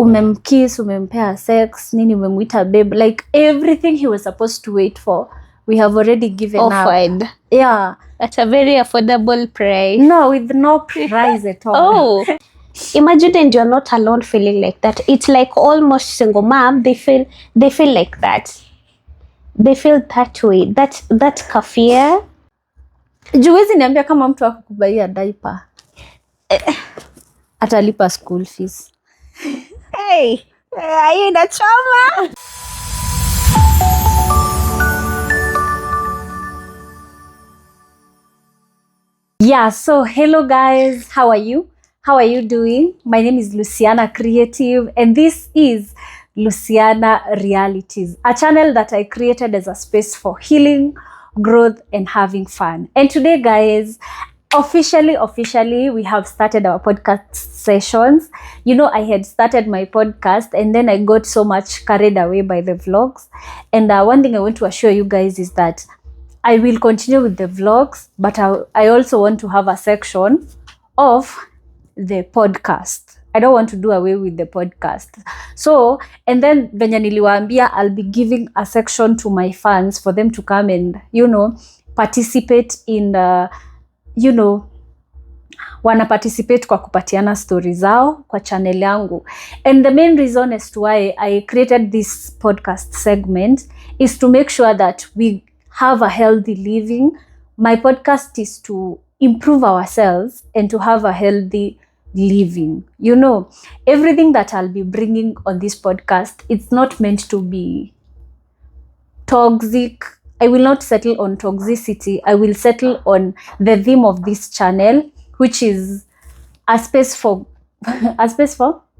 umemkiss, umempea sex, nini umemuita babe, like everything he was supposed to wait for, we have already given offered. up. Yeah. At a very affordable price. No, with no price at all. Oh. Imagine, and you're not alone feeling like that. It's like almost single mom, they feel like that. They feel that way. That kafia. Juwezi niambia kama mtu akukubaia diaper. Atalipa school fees. Hey, are you in a trauma? Yeah, so hello guys, how are you? How are you doing? My name is Luciana Creative and this is Luciana Realities, a channel that I created as a space for healing, growth and having fun. And today guys, officially we have started our podcast sessions. You know, I had started my podcast and then I got so much carried away by the vlogs. And one thing I want to assure you guys is that I will continue with the vlogs, but I also want to have a section of the podcast. I don't want to do away with the podcast. So, and then venye niliwaambia, I'll be giving a section to my fans for them to come and, you know, participate in, wana participate kwa kupatiana stories zao kwa channel yangu. And the main reason as to why I created this podcast segment is to make sure that we have a healthy living. My podcast is to improve ourselves and to have a healthy living. You know, everything that I'll be bringing on this podcast, it's not meant to be toxic. I will not settle on toxicity. I will settle on the theme of this channel, which is a space for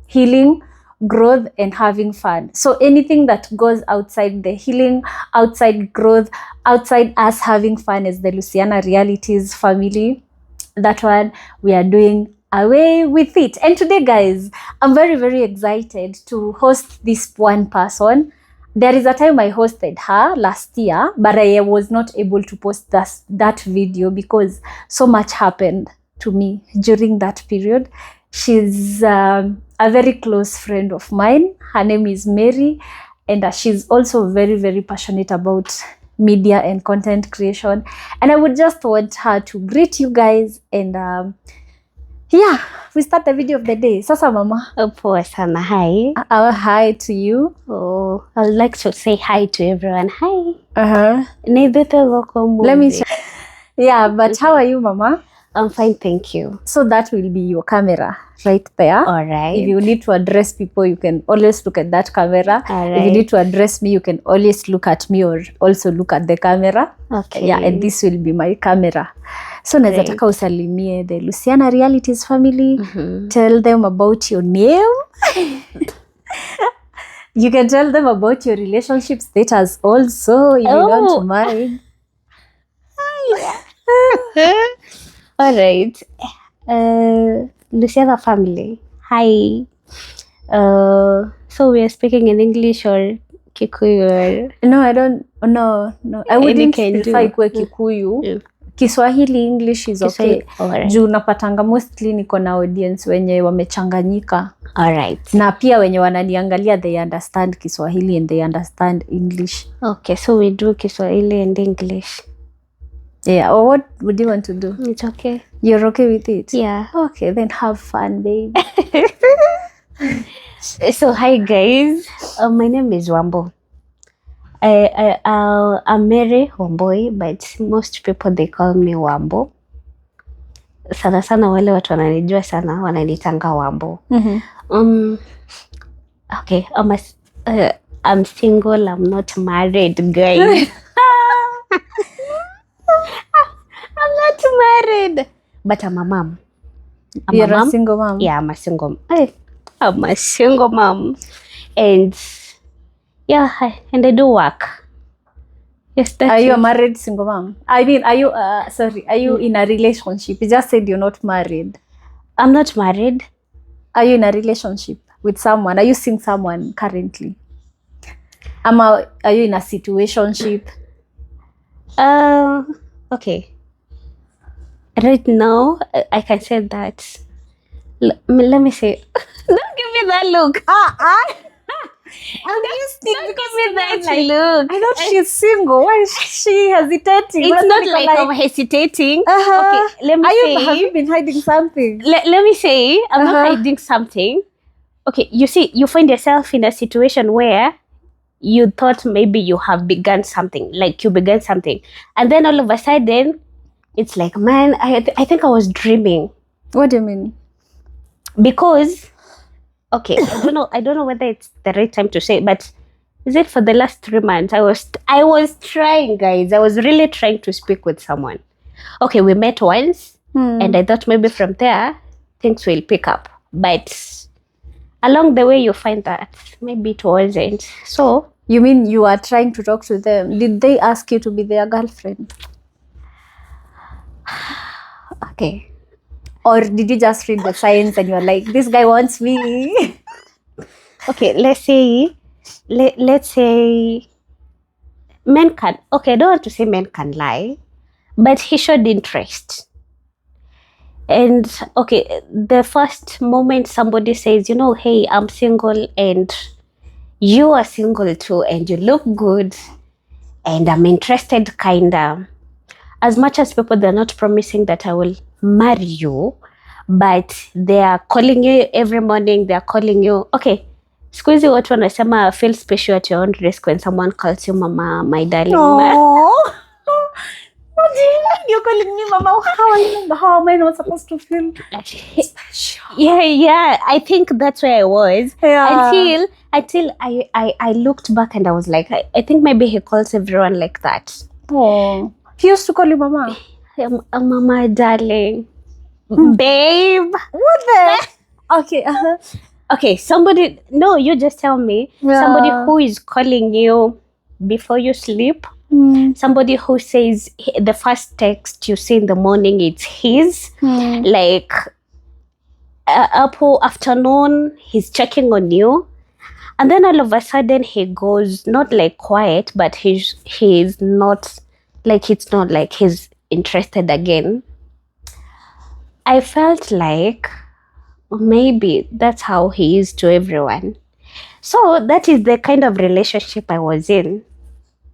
healing, growth and having fun. So anything that goes outside the healing, outside growth, outside us having fun as the Luciana Realities family, that one we are doing away with it. And today guys, I'm very, very excited to host this one person. There is a time I hosted her last year, but I was not able to post that video because so much happened to me during that period. She's a very close friend of mine. Her name is Mary, and she's also very, very passionate about media and content creation. And I would just want her to greet you guys and yeah, we start the video of the day. Sasa mama. Poa sana, hi. Hi to you. Oh, I would like to say hi to everyone. Hi. Let me check. Yeah, but how are you, mama? I'm fine, thank you. So that will be your camera right there. All right. If you need to address people, you can always look at that camera. All right. If you need to address me, you can always look at me or also look at the camera. Okay. Yeah, and this will be my camera. So naweza taka usalimie the Luciana Realities family. Tell them about your name. You can tell them about your relationship status also if you don't mind. All right. Luciana family. Hi. So we are speaking in English or Kikuyu or... No, I don't. No. I wouldn't prefer ikue Kikuyu. Yeah. Kiswahili, English is okay. Alright. Juu napatanga mostly niko na audience wenye wamechanganyika. Alright. Na pia wenye wananiangalia they understand Kiswahili and they understand English. Okay, so we do Kiswahili and English. Yeah, or what would you want to do? It's okay. You're okay with it? Yeah. Okay, then have fun, babe. So hi guys, my name is Wambo. I'm Mary Wamboi, but most people they call me Wambo. Sana wale watu wananijua sana wananitanga Wambo. Okay, I'm single, I'm not married, guys. I'm not married, but I'm a mom. You're a single mom? Yeah, I'm a single mom. And yeah, and I do work. Yes, are you a married single mom? I mean, are you in a relationship? You just said you're not married. I'm not married. Are you in a relationship with someone? Are you seeing someone currently? Are you in a situationship? Okay. Right now, I can say that Let me say. Don't give me that look. I'm listening Don't because give me that I'm look. I thought she's single. Why is she hesitating? It's not like I'm hesitating. Okay, let me Have you say. been hiding something? Let me say, I'm not hiding something. Okay, you see, you find yourself in a situation where you thought maybe you have begun something, like you began something, and then all of a sudden, it's like, man, I think I was dreaming. What do you mean? Because, okay, I don't know whether it's the right time to say, but is it for the last 3 months? I was trying, guys. I was really trying to speak with someone. Okay, we met once, and I thought maybe from there things will pick up, but along the way you find that maybe it wasn't. So You mean you are trying to talk to them? Did they ask you to be their girlfriend? okay, Or did you just read the signs and you're like, this guy wants me? okay, let's say men can, okay, I don't want to say men can lie, but he showed interest. And okay, the first moment somebody says, you know, hey, I'm single and you are single too, and you look good, and I'm interested, kinda. As much as people, they're not promising that I will marry you, but they are calling you every morning. They are calling you. Okay, squeezy what wanasema feel special at your own risk when someone calls you mama, my darling. Oh, what do you mean you're calling me mama? How am I not supposed to feel special? Yeah. I think that's where I was. Yeah. Until I looked back and I was like, I think maybe he calls everyone like that. Oh, he used to call you mama. Mama, darling, babe. What the? Okay. Okay, somebody. No, you just tell me. Yeah. Somebody who is calling you before you sleep. Somebody who says the first text you see in the morning, it's his. Like Apple afternoon, he's checking on you, and then all of a sudden he goes not like quiet, but he's not like, it's not like he's interested again. I felt like maybe that's how he is to everyone. So that is the kind of relationship I was in.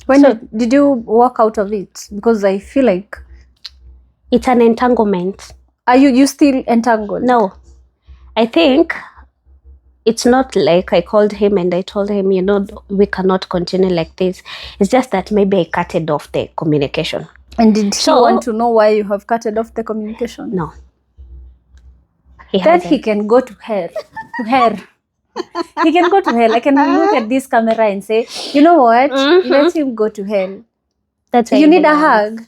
When did you walk out of it? Because I feel like it's an entanglement. Are you still entangled? No, I think it's not like I called him and I told him, you know, we cannot continue like this. It's just that maybe I cut it off the communication. And did he want to know why you have cut it off the communication? No. Then he can go to hell. He can go to hell. I can look at this camera and say, you know what? Let him go to hell. That's you need a hug.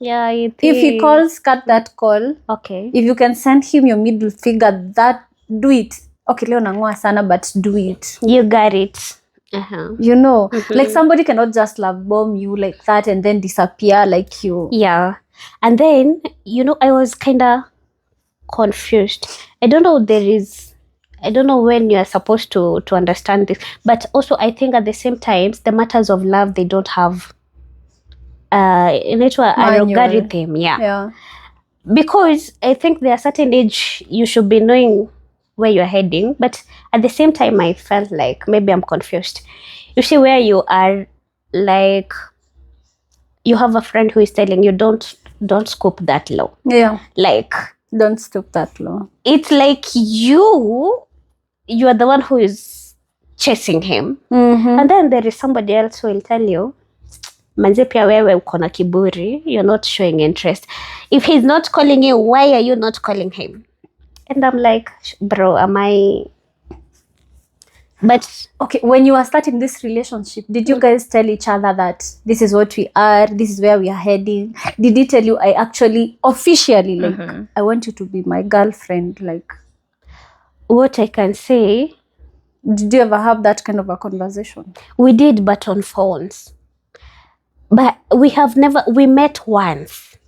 Yeah, I think. If he calls, cut that call. Okay. If you can send him your middle finger, do it. Okay, leo nangoa sana, but do it. You got it. You know, like somebody cannot just love bomb you like that and then disappear like you. Yeah. And then, you know, I was kind of confused. I don't know when you're supposed to understand this, but also I think at the same time, the matters of love, they don't have a algorithm. Yeah. Because I think there are certain age you should be knowing where you're heading, but at the same time I felt like maybe I'm confused. You see where you are, like you have a friend who is telling you don't scoop that low. Yeah. Like don't stoop that low. It's like you are the one who is chasing him. And then there is somebody else who will tell you, manze pia wewe uko na kiburi, you're not showing interest. If he's not calling you, why are you not calling him? And I'm like, bro, am I? But okay, when you are starting this relationship, did you guys tell each other that this is what we are, this is where we are heading? Did he tell you, I actually officially, like, I want you to be my girlfriend? Like, what I can say, did you ever have that kind of a conversation? We did, but on phones. But we met once.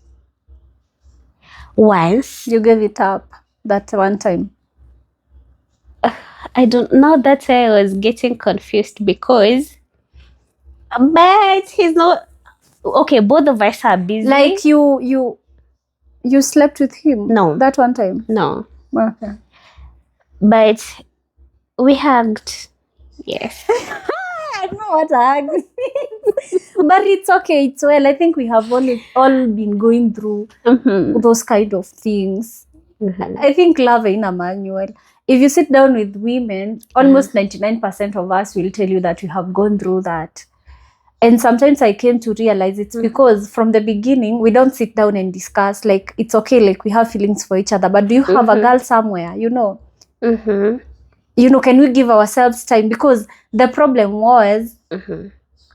You gave it up that one time? I don't know. That's why I was getting confused because, but he's not okay. Both of us are busy. Like you slept with him? No. That one time? No. Okay. But we hugged. Yes. I don't know what hug means. But it's okay. It's well. I think we have all been going through those kind of things. I think love in a manual. If you sit down with women, almost 99% of us will tell you that we have gone through that. And sometimes I came to realize it's because from the beginning, we don't sit down and discuss, like, it's okay, like, we have feelings for each other, but do you have a girl somewhere, you know? You know, can we give ourselves time? Because the problem was,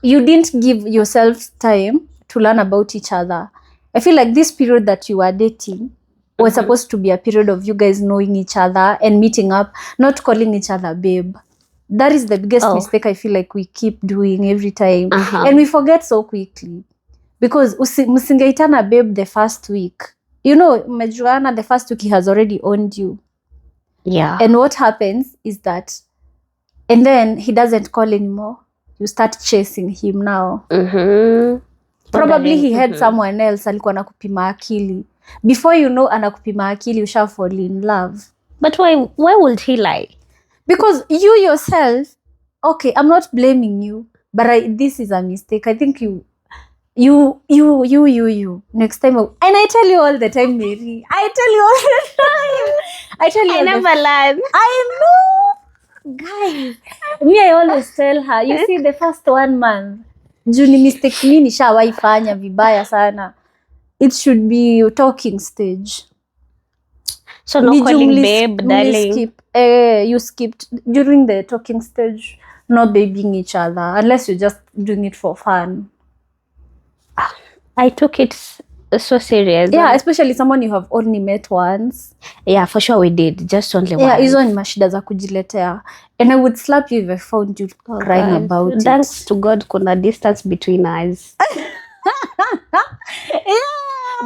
you didn't give yourself time to learn about each other. I feel like this period that you were dating was supposed to be a period of you guys knowing each other and meeting up, not calling each other babe. That is the biggest mistake I feel like we keep doing every time. And we forget so quickly. Because msingeitana babe the first week. You know, mejuana the first week he has already owned you. Yeah. And what happens is that, and then he doesn't call anymore. You start chasing him now. Probably he had someone else alikuwa anakupima akili. Before you know anakupima akili, you shall fall in love. But why would he lie? Because you yourself, okay, I'm not blaming you, but this is a mistake. I think you. Next time, and I tell you all the time, Mary. I tell you all the time. I never learned. I know, guys. Me, I always tell her. You see, the first 1 month, juni mistake mi nishawaifanya vibaya sana. It should be your talking stage. So no calling babe, darling. You skipped during the talking stage. No babying each other unless you're just doing it for fun. I took it so serious. Yeah, especially someone you have only met once. Yeah, for sure we did. Just only once. Yeah, hizo ni mashida za kujiletea. And I would slap you if I found you crying about it. Thanks to God, kuna distance between us. Yeah.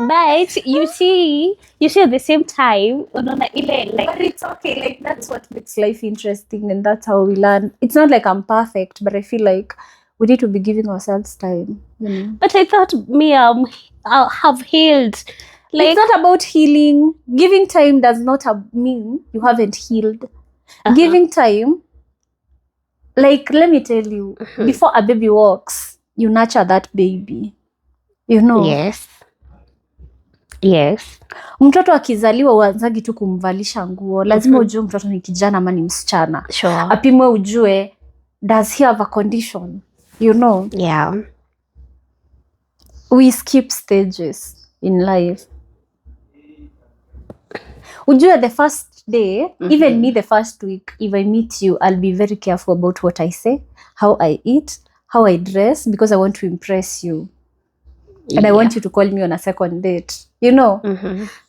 But you see at the same time, but it's okay. Like, that's what makes life interesting, and that's how we learn. It's not like I'm perfect, but I feel like we need to be giving ourselves time. You know? But I thought I have healed. Like, it's not about healing. Giving time does not mean you haven't healed. Giving time, like, let me tell you, before a baby walks, you nurture that baby. You know? Yes. Mtoto akizaliwa uanzagi tu kumvalisha nguo. Lazima ujue mtoto ni kijana ama ni msichana. Sure. Apimwe ujue, does he have a condition? You know? Yeah. We skip stages in life. Ujue the first day, even me the first week, if I meet you, I'll be very careful about what I say, how I eat, how I dress, because I want to impress you. And I want you to call me on a second date, you know?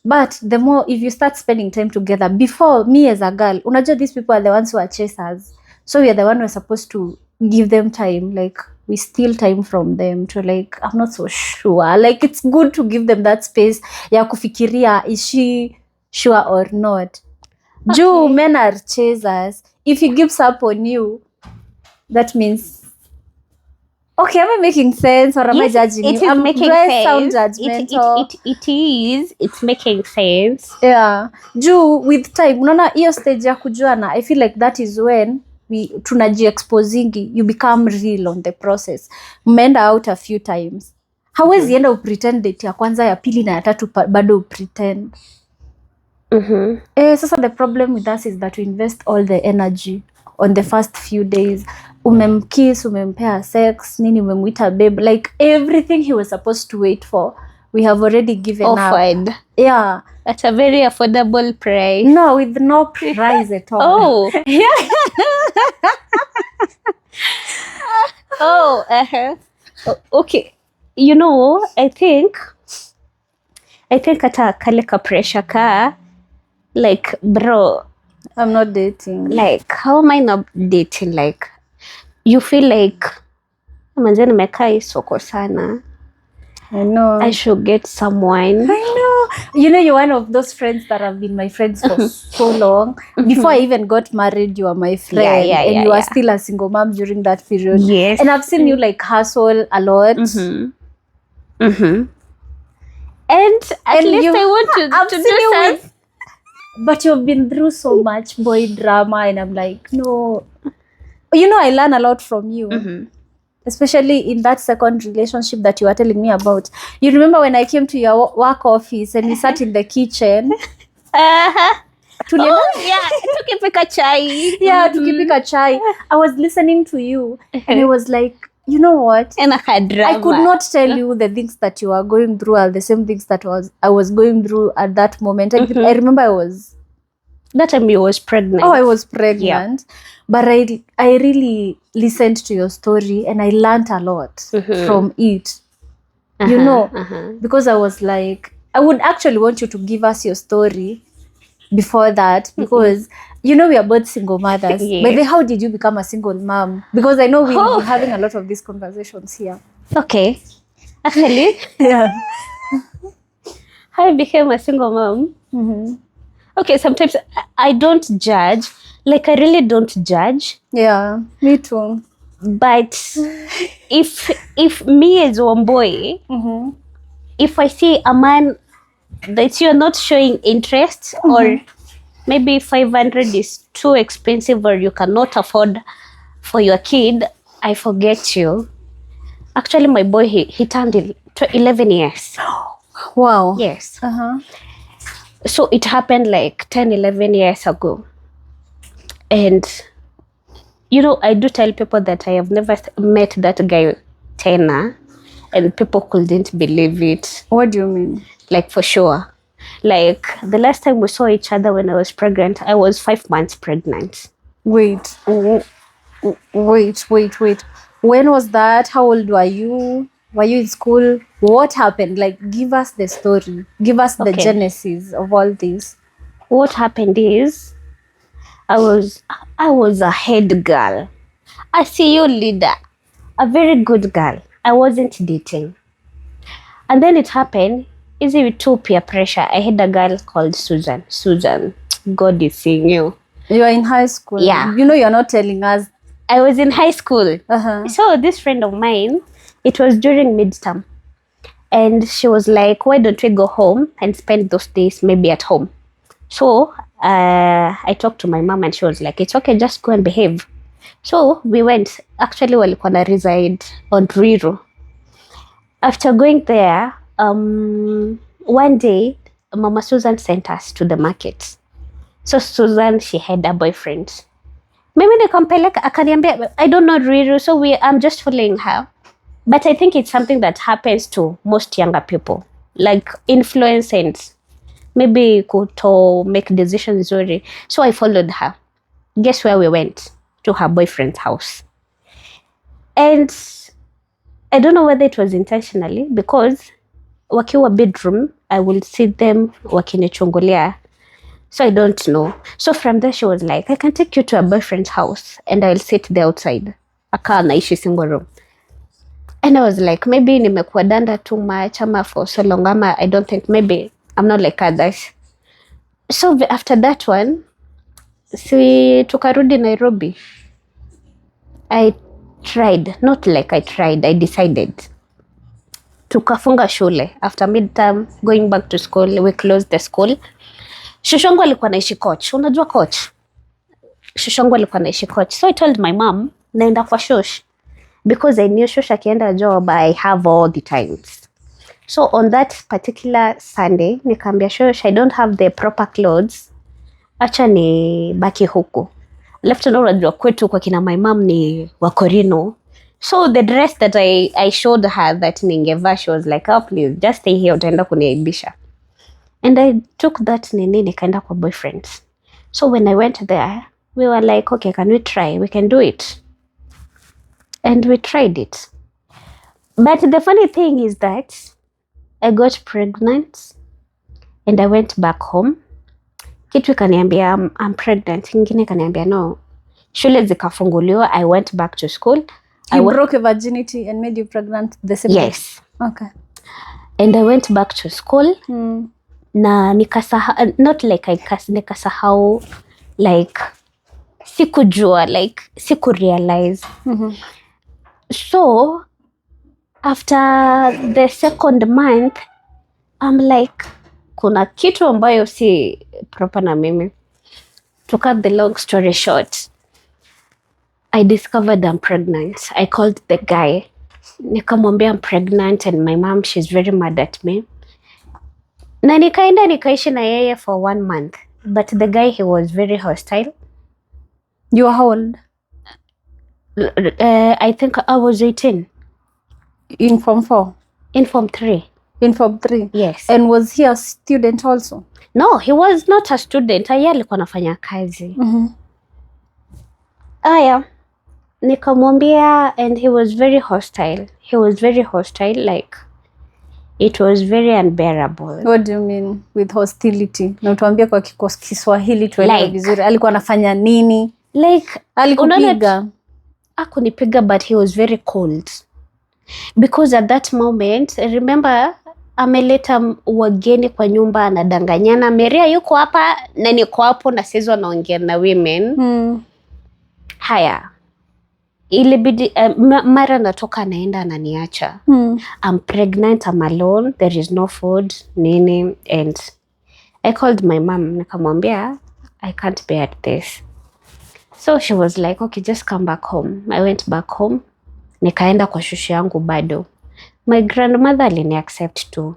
But the more, if you start spending time together, before, me as a girl, unajua these people are the ones who are chasers. So we are the one who are supposed to give them time. Like, we steal time from them to, like, I'm not so sure. Like, it's good to give them that space. Ya kufikiria, is she sure or not? Okay. Men are chasers. If he gives up on you, that means... Okay, am I making sense or am I judging you? It is making sense. Sound judgmental. It is. It's making sense. Yeah. With time, unaona hiyo stage ya kujuana, I feel like that is when tunaji-exposingi, you become real on the process. Mmeenda out a few times. Hawezi enda upretend date ya kwanza, ya pili na ya tatu bado upretend. Sasa the problem with us is that we invest all the energy on the first few days. Umemkiss, umempea sex, nini, umemwita babe, like everything he was supposed to wait for, we have already given offered. Up. Yeah. At a very affordable price. No, with no price at all. Okay. You know, I think ata kale ka pressure ka, like, bro, I'm not dating. Like, how am I not dating? Like, you feel like, manze nimekaa soko sana. I know. I should get someone. I know. You know, you're one of those friends that have been my friends for so long. Before I even got married, you are my friend. And you are still a single mom during that period. Yes. And I've seen you, like, hustle a lot. And at least I want to do something. but you've been through so much boy drama, and I'm like, no. I learn a lot from you. Especially in that second relationship that you were telling me about. You remember when I came to your work office and we sat in the kitchen? Tukipika chai. Tukipika chai. I was listening to you and I was like, you know what? And I could not tell you the things that you are going through are the same things that I was going through at that moment. I remember that time you was pregnant. I was pregnant. Yeah. But I really listened to your story and I learned a lot from it. Because I was like, I would actually want you to give us your story before that, because we are both single mothers. Yes. But then how did you become a single mom? Because I know we'll be having a lot of these conversations here. Okay. Actually, how I became a single mom. Okay, sometimes I don't judge. Like, I really don't judge. Yeah, me too. But if me as one boy, if I see a man that you're not showing interest, or maybe 500 is too expensive or you cannot afford for your kid, I forget you. Actually, my boy, he turned 11 years. Wow. Yes. So it happened like 10, 11 years ago. And, I do tell people that I have never met that guy, Tena, and people couldn't believe it. What do you mean? Like, for sure. Like, the last time we saw each other when I was pregnant, I was 5 months pregnant. Wait. When was that? How old were you? Were you in school? What happened? Like, give us the story. Give us the genesis of all this. What happened is, I was a head girl, a CEO leader, a very good girl. I wasn't dating. And then it happened, easy with two peer pressure. I had a girl called Susan. Susan, God is seeing you. You are in high school. Yeah. You're not telling us. I was in high school. So this friend of mine, it was during midterm. And she was like, why don't we go home and spend those days maybe at home? So I talked to my mom and she was like, it's okay, just go and behave. So we went. Actually, walikuwa na reside on Ruiru. After going there, one day, Mama Susan sent us to the market. So Susan, she had a boyfriend. Maybe nikampeleka akaniambia, I don't know Ruiru, so I'm just following her. But I think it's something that happens to most younger people, like influence and maybe to make decisions. So I followed her. Guess where we went? To her boyfriend's house. And I don't know whether it was intentionally, because wakiwa bedroom, I will see them wakinichungulia. So I don't know. So from there she was like, I can take you to a boyfriend's house and I'll sit there outside. Aka naishi single room. And I was like, maybe nimekuwa danda too much ama for so long, ama I don't think, maybe I'm not like others. So after that one, tukarudi Nairobi. I decided. Tukafunga shule. After midterm, going back to school, we closed the school. Shushangu alikuwa naishi Coach. Unajua Coach? Shushangu alikuwa naishi Coach. So I told my mom, naenda kwa Shush. Because I knew Shush akienda job, I have all the times. So on that particular Sunday, nikaambia Shush, I don't have the proper clothes. Acha ni baki huku. Left and unajua kwetu kwa kina my mom ni wakorino. So the dress that I showed her that ningevaa, she was like, oh please, just stay here, utaenda kuniaibisha. And I took that nikaenda kwa boyfriend. So when I went there, we were like, okay, can we try? We can do it. And we tried it. But the funny thing is that I got pregnant and I went back home. Kitu kaniambia I'm pregnant. Ingine kaniambia no. Shule zikafunguliwa. I went back to school. You broke your virginity and made you pregnant the same day? Yes. Okay. And I went back to school. Na nikasahau, not like nikasahau, like sikujua, like sikurealize. So after the second month, I'm like, kuna kitu ambayo si proper na mimi. To cut the long story short, I discovered I'm pregnant. I called the guy. Nikamwambia I'm pregnant and my mom, she's very mad at me. Na nikaenda nikaishi na yeye for 1 month. But the guy, he was very hostile. You were how old? I think I was 18. In Form 4? In Form 3. In Form 3? Yes. And was he a student also? No, he was not a student. Yeye alikuwa anafanya kazi. Aya, nikamwambia, and he was very hostile. He was very hostile, like it was very unbearable. What do you mean with hostility? Na utuambia kwa Kiswahili tuelewe vizuri. Alikuwa anafanya nini? Like alikupiga? Hakunipiga, but he was very cold. Because at that moment, remember, ameleta wageni kwa nyumba, anadanganyana, Maria yuko hapa na niko hapo na sasa naongea na women. Haya. Ilibidi mara natoka naenda ananiacha. I'm pregnant, I'm alone, there is no food, nini, and I called my mom, nikamwambia I can't bear this. So she was like, okay, just come back home. I went back home. Nikaenda kwa shushu yangu bado. My grandmother alini accept too.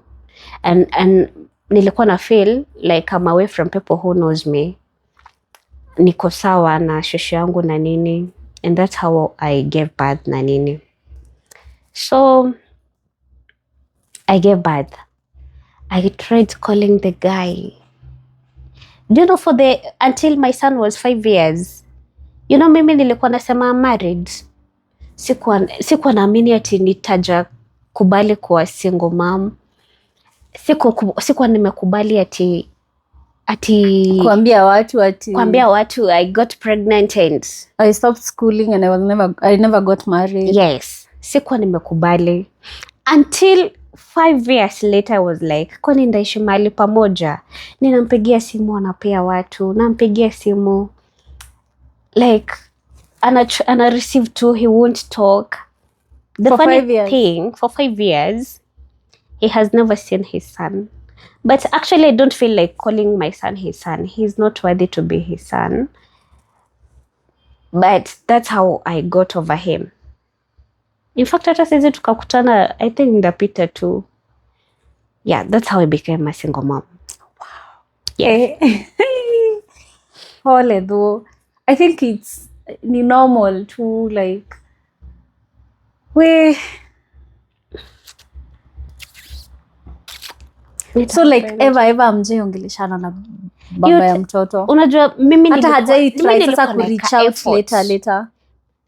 And nilikuwa na feel like I'm away from people who knows me. Niko sawa na shushu yangu na nini. And that's how I gave birth na nini. So I gave birth. I tried calling the guy. You know, until my son was 5 years. You know, mimi nilikuwa nasema I'm married. Sikuwa naamini ati nitaja kubali kuwa single mom. Sikuwa nimekubali ati kuambia watu I got pregnant and I stopped schooling and I never got married. Yes, sikuwa nimekubali until 5 years later. I was like, kwani ndaishi mahali pamoja? Ninampigia simu anapea watu, nampigia simu like ana receive too, he won't talk. The funny thing, for 5 years he has never seen his son. But actually I don't feel like calling my son his son. He's not worthy to be his son. But that's how I got over him. In fact, hata sisi tukakutana, I think ndapita too. Yeah, that's how I became a single mom. Wow. Yeah. Pole though. I think it's normal to like so like ever mjeongeleshana na baba ya mtoto. Unajua mimi hata hajai try sasa ku reach out later.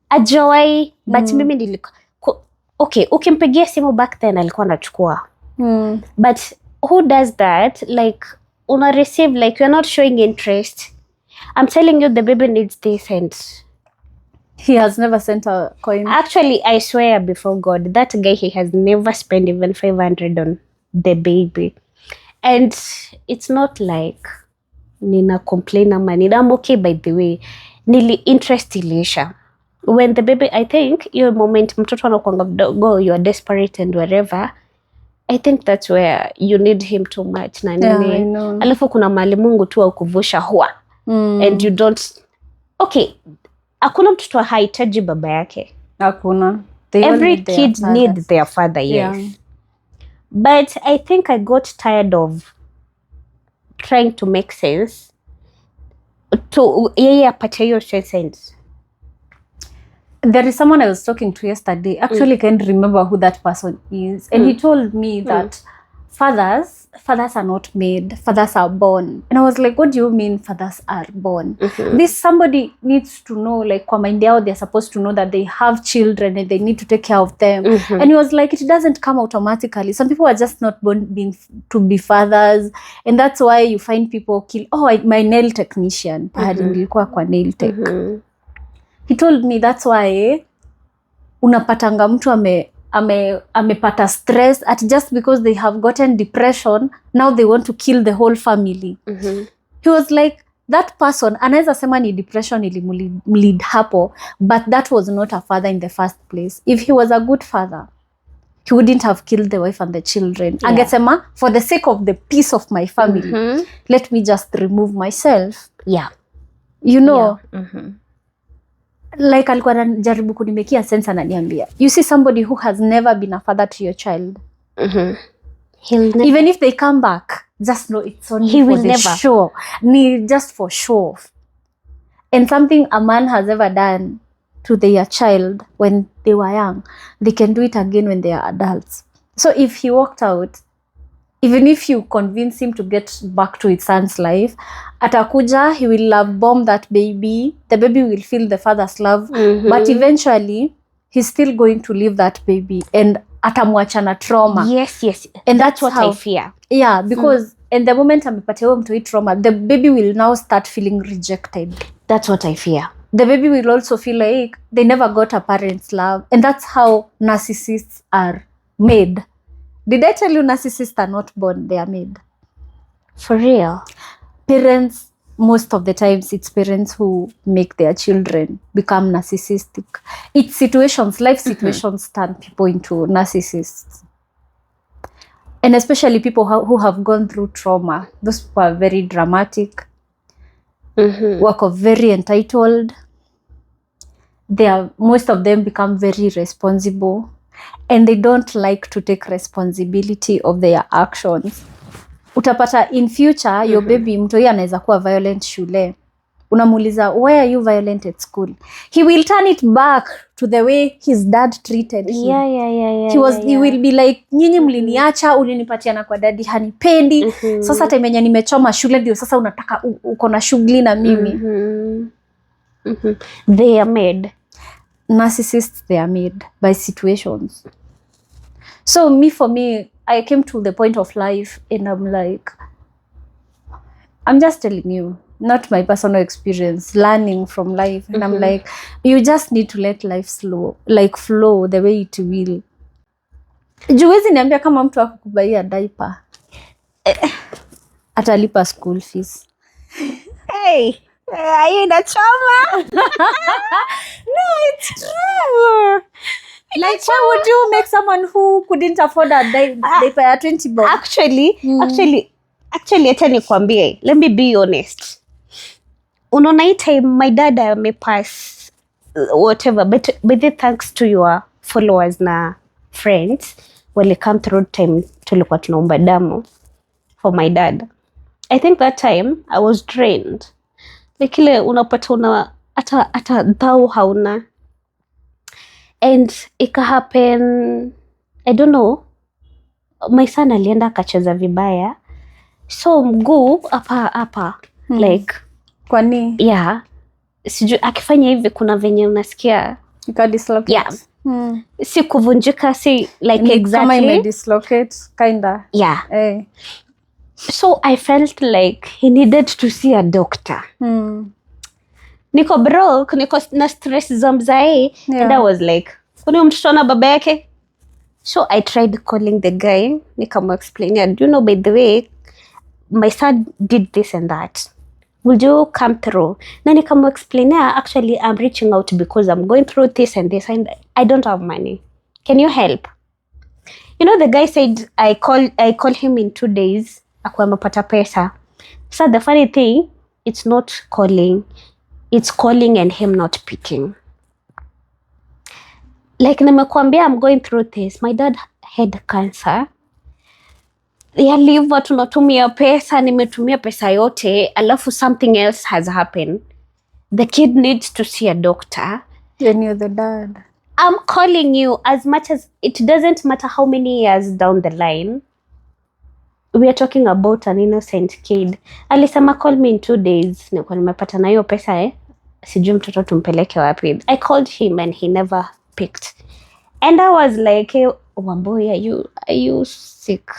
Ajawai, but mimi nilikuwa okay, ukimpigia simu back then alikuwa anachukua. But who does that? Like una receive, like you're not showing interest. I'm telling you the baby needs this and he has never sent a coin. Actually, I swear before God, that guy, he has never spent even 500 on the baby. And it's not like nina complain ama nina, I'm okay by the way. Nili interest ilisha. When the baby, I think, your moment mtoto anakuanga mdogo, you are desperate and whatever, I think that's where you need him too much na nini. Yeah, I know. Alafu kuna mahali Mungu tu akuvusha hua. And you don't, okay, hakuna mtoto hahitaji baba yake. Hakuna. Every kid need their father, yes. Yeah. But I think I got tired of trying to make sense to yeye apate hiyo sense. There is someone I was talking to yesterday. Actually, can't remember who that person is. And he told me that fathers are not made, fathers are born. And I was like, what do you mean fathers are born? This somebody needs to know, like kwa mind yao, they're supposed to know that they have children and they need to take care of them. And he was like, it doesn't come automatically. Some people are just not born to be fathers. And that's why you find people kill, my nail technician. Nilikuwa kwa nail tech. He told me that's why unapatanga mtu amepata stress at just because they have gotten depression, now they want to kill the whole family. He was like, that person anaweza sema ni depression ilimlead hapo, but that was not a father in the first place. If he was a good father, he wouldn't have killed the wife and the children. Yeah. Angesema, for the sake of the peace of my family, let me just remove myself. Yeah. You know, like alikuwa anajaribu kunimekia sense, ananiambia, you see somebody who has never been a father to your child, even if they come back, just know it's only for the show. Just for show. And something a man has ever done to their child when they were young, they can do it again when they are adults. So if he walked out, even if you convince him to get back to his son's life, atakuja, he will love bomb that baby. The baby will feel the father's love, but eventually he's still going to leave that baby and atamwacha na trauma. Yes. And that's what I fear. Yeah, because in the moment amepatia huyo mtu trauma, the baby will now start feeling rejected. That's what I fear. The baby will also feel like they never got a parent's love. And that's how narcissists are made. Did I tell you narcissists are not born, they are made? For real? Parents, most of the times, it's parents who make their children become narcissistic. It's situations, life situations turn people into narcissists. And especially people who have gone through trauma. Those people are very dramatic, work of very entitled. Most of them become very responsible, and they don't like to take responsibility of their actions. Utapata in future, your baby, mtoi anaweza kuwa violent shule. Unamuuliza, why are you violent at school? He will turn it back to the way his dad treated him. Yeah. He will be like, nyinyi mliniacha, ulinipatiana kwa daddy, hanipendi. Sasa time yenye nimechoma shule ndio sasa unataka uko na shughuli na mimi. They are made. Narcissists, they are made by situations. So for me, I came to the point of life and I'm like, I'm just telling you, not my personal experience, learning from life. And I'm like, you just need to let life flow the way it will. Juwezi niambia kama mtu akukubaia diaper, atalipa school fees. Hey, are you in a trauma? No, it's true. Like, why would you make someone who couldn't afford a diaper at 20 bob? Actually, acha nikwambie, let me be honest. Unaona hii time my dad amepass whatever, but thanks to your followers na friends, when come through time tulikuwa tunaomba damu for my dad. I think that time I was drained. Like ile unapata ata dhau hauna. And ika happen, I don't know, my son alienda akacheza vibaya, so mguu hapa like kwani yeah, sijui akifanya hivi kuna venye unasikia dislocate. Yeah. Si kuvunjika, si like exactly kama ime dislocate kinda. Yeah. So I felt like he needed to see a doctor. Niko broke, niko na stress za mzae. And I was like, kuna mtoto na baba yake? So I tried calling the guy, explain, do you know, by the way, my son did this and that. Will you come through? Na explain, actually I'm reaching out because I'm going through this and this and I don't have money. Can you help? You know, the guy said I call him in 2 days. Akuwa amepata pesa. So the funny thing, it's not calling. It's calling and him not picking. Like nimekuambia, I'm going through this. My dad had cancer. Ya liver tunatumia pesa, nimetumia pesa yote, alafu something else has happened. The kid needs to see a doctor. And you're the dad. I'm calling you as much as it doesn't matter how many years down the line. We are talking about an innocent kid. Alisema call me in 2 days. Nilikuwa nimepata na hiyo pesa sijui mtoto tumpeleke wapi. I called him and he never picked. And I was like, hey, Wamboy, are you sick?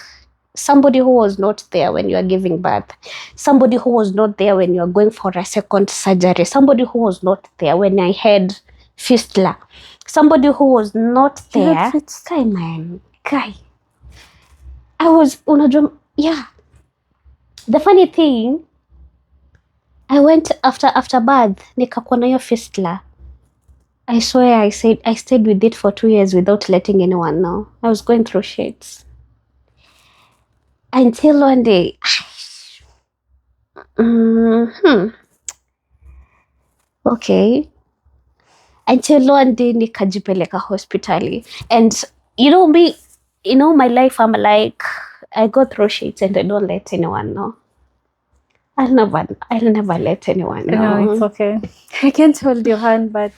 Somebody who was not there when you are giving birth. Somebody who was not there when you are going for a second surgery. Somebody who was not there when I had fistula. Somebody who was not there. Guy, man. Guy. I was, yeah. The funny thing, I went after birth, nikakuwa na hiyo fistula. I swear I stayed with it for 2 years without letting anyone know. I was going through shits. Until one day, okay. Until one day nikajipeleka hospitali. And me, my life, I'm like, I go through shits and I don't let anyone know. I'll never let anyone know. No, it's okay. I can't hold your hand, but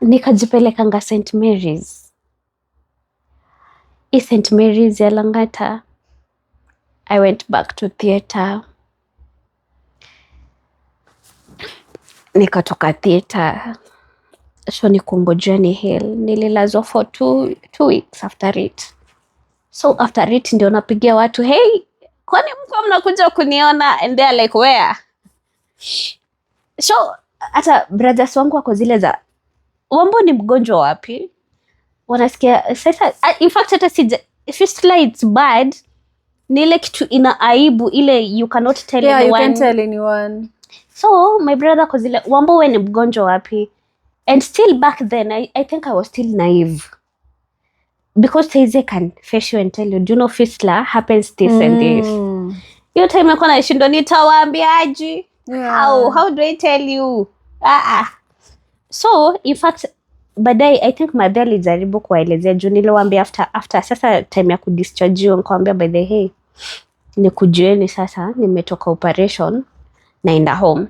Nikajipelekanga St. Mary's. St. Mary's ya Langata. I went back to theater. Nikatoka theater. So Nikumbujeni Hill. Nililazwa for two weeks after it. So after it ndio napigia watu, hey, kwani mko mnakuja kuniona? And they are like, where? So hata brothers wangu wako zile za, Wambo ni mgonjwa wapi? Wanasikia sasa, in fact hata fistula it's bad. Ni ile kitu ina aibu ile you cannot tell anyone. You can't tell anyone. So my brother ko zile, Wambo we ni mgonjwa wapi? And still back then I think I was still naive. Because Teze can face you and tell you, do you know fistula happens this and this. Hiyo time nilikuwa nashindwa nitawaambiaje? How do I tell you? So in fact baadaye I think Madhe alijaribu kuwaelezea juu niliwaambia after sasa time ya kudischarge nikamwambia by the hey, nikujueni sasa nimetoka operation naenda home.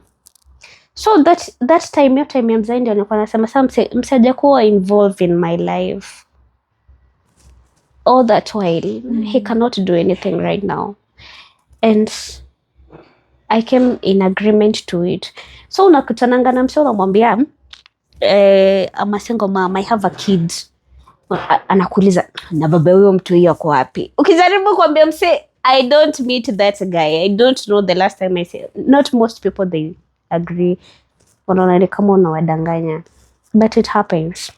So that time ya mzee ndio nilikuwa nasema sasa msaje kuwa involved in my life. All that while he cannot do anything right now. And I came in agreement to it. So unakutananga na mse unamwambia I'm a single mom, I have a kid. Anakuuliza na baba huyo mtu hiyo kwa wapi? Ukijaribu kuambia mse I don't meet that guy. I don't know the last time I say. Not most people they agree. Wanaona ni kama unawadanganya. But it happens.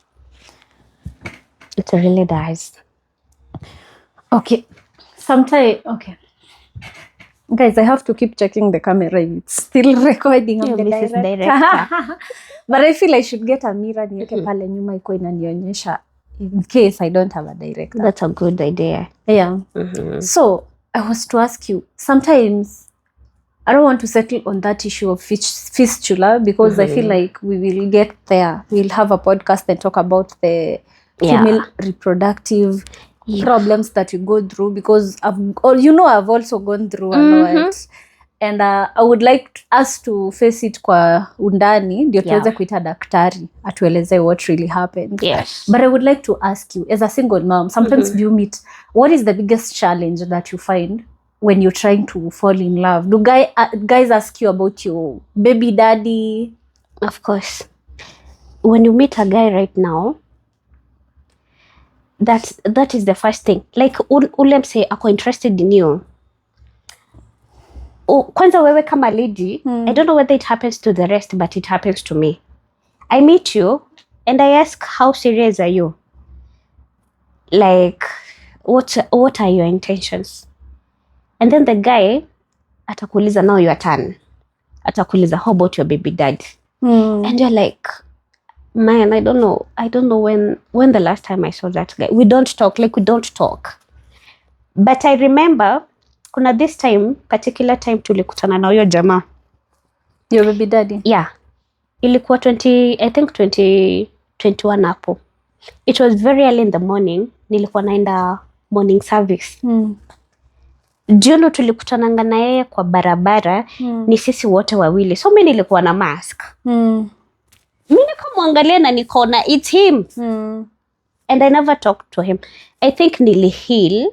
It really does. Okay. Okay. Guys, I have to keep checking the camera. It's still recording. I'm the director. But I feel I should get a mirror niweke pale nyuma iko inanionyesha in case I don't have a director. That's a good idea. Yeah. So, I was to ask you, sometimes I don't want to settle on that issue of fistula because I feel like we will get there. We'll have a podcast and talk about the female reproductive problems that you go through because I've also gone through a lot. And I would like us to face it kwa undani ndio tuweze kuita daktari atueleze what really happened. Yes. But I would like to ask you, as a single mom, sometimes do you meet, what is the biggest challenge that you find when you're trying to fall in love? Do guys ask you about your baby daddy? Of course. When you meet a guy right now, that is the first thing. Like ule mse ako interested in you. Kwanza wewe kama lady, I don't know whether it happens to the rest, but it happens to me. I meet you and I ask, how serious are you? Like, what are your intentions? And then the guy atakuuliza, now your turn. Atakuuliza, how about your baby daddy? And you're like, man, I don't know when the last time I saw that guy. We don't talk. But I remember kuna this particular time tulikutana na huyo jamaa. Your baby daddy? Yeah. Ilikuwa 2021 hapo. It was very early in the morning. Nilikuwa naenda morning service. Jioni tulikutananga na yeye kwa barabara. Ni sisi wote wawili. So mimi nilikuwa na mask. Mimi nikamwangalia na nikaona it's him. And I never talked to him. I think niliheal.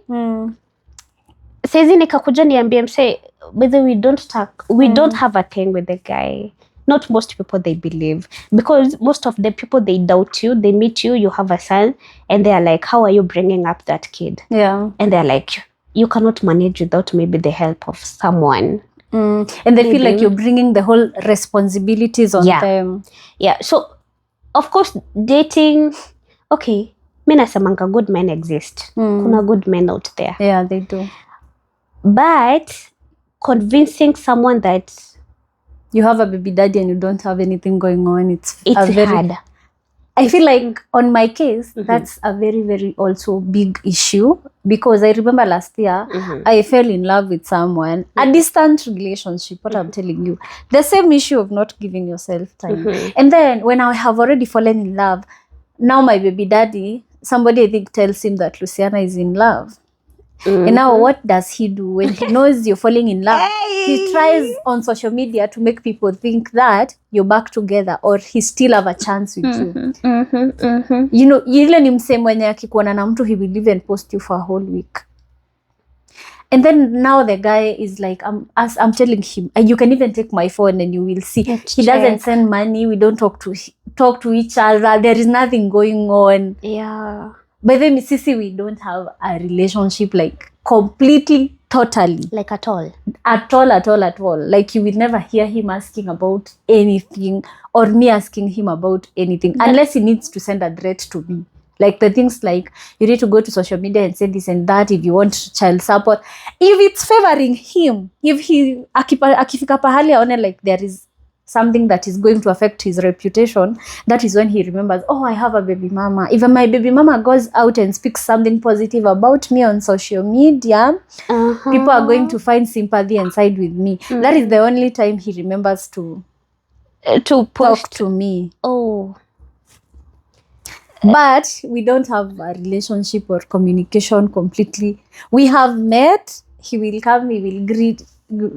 Saizi nikakuja niambie mse, whether we don't talk, we don't have a thing with the guy. Not most people they believe, because most of the people they doubt you. They meet you, you have a son, and they are like, how are you bringing up that kid? Yeah. And they're like, you cannot manage without maybe the help of someone. And they feel like you're bringing the whole responsibilities on them. Yeah. So of course dating, okay, mimi nasemanga good men exist. Kuna good men out there. Yeah, they do. But convincing someone that you have a baby daddy and you don't have anything going on, it's a very hard. I feel like on my case, that's a very, very also big issue, because I remember last year, I fell in love with someone, a distant relationship, what I'm telling you, the same issue of not giving yourself time. And then when I have already fallen in love, now my baby daddy, somebody I think tells him that Luciana is in love. And now what does he do when he knows you're falling in love? He tries on social media to make people think that you're back together or he still have a chance with you. You know, yule ni msee mwenye akikuona na mtu, he will even post you for a whole week. And then now the guy is like, I'm telling him, you can even take my phone and you will see. He doesn't send money. We don't talk to each other. There is nothing going on. Yeah. But then Sisi, we don't have a relationship like completely, totally. Like at all. At all. Like you will never hear him asking about anything or me asking him about anything, unless he needs to send a threat to me. Like the things like, you need to go to social media and say this and that if you want child support. If it's favoring him, if he akifika pahali aone like there is something that is going to affect his reputation, that is when he remembers, oh, I have a baby mama. If my baby mama goes out and speaks something positive about me on social media, people are going to find sympathy and side with me. That is the only time he remembers to talk to me. Oh. But we don't have a relationship or communication completely. We have met, he will come, he will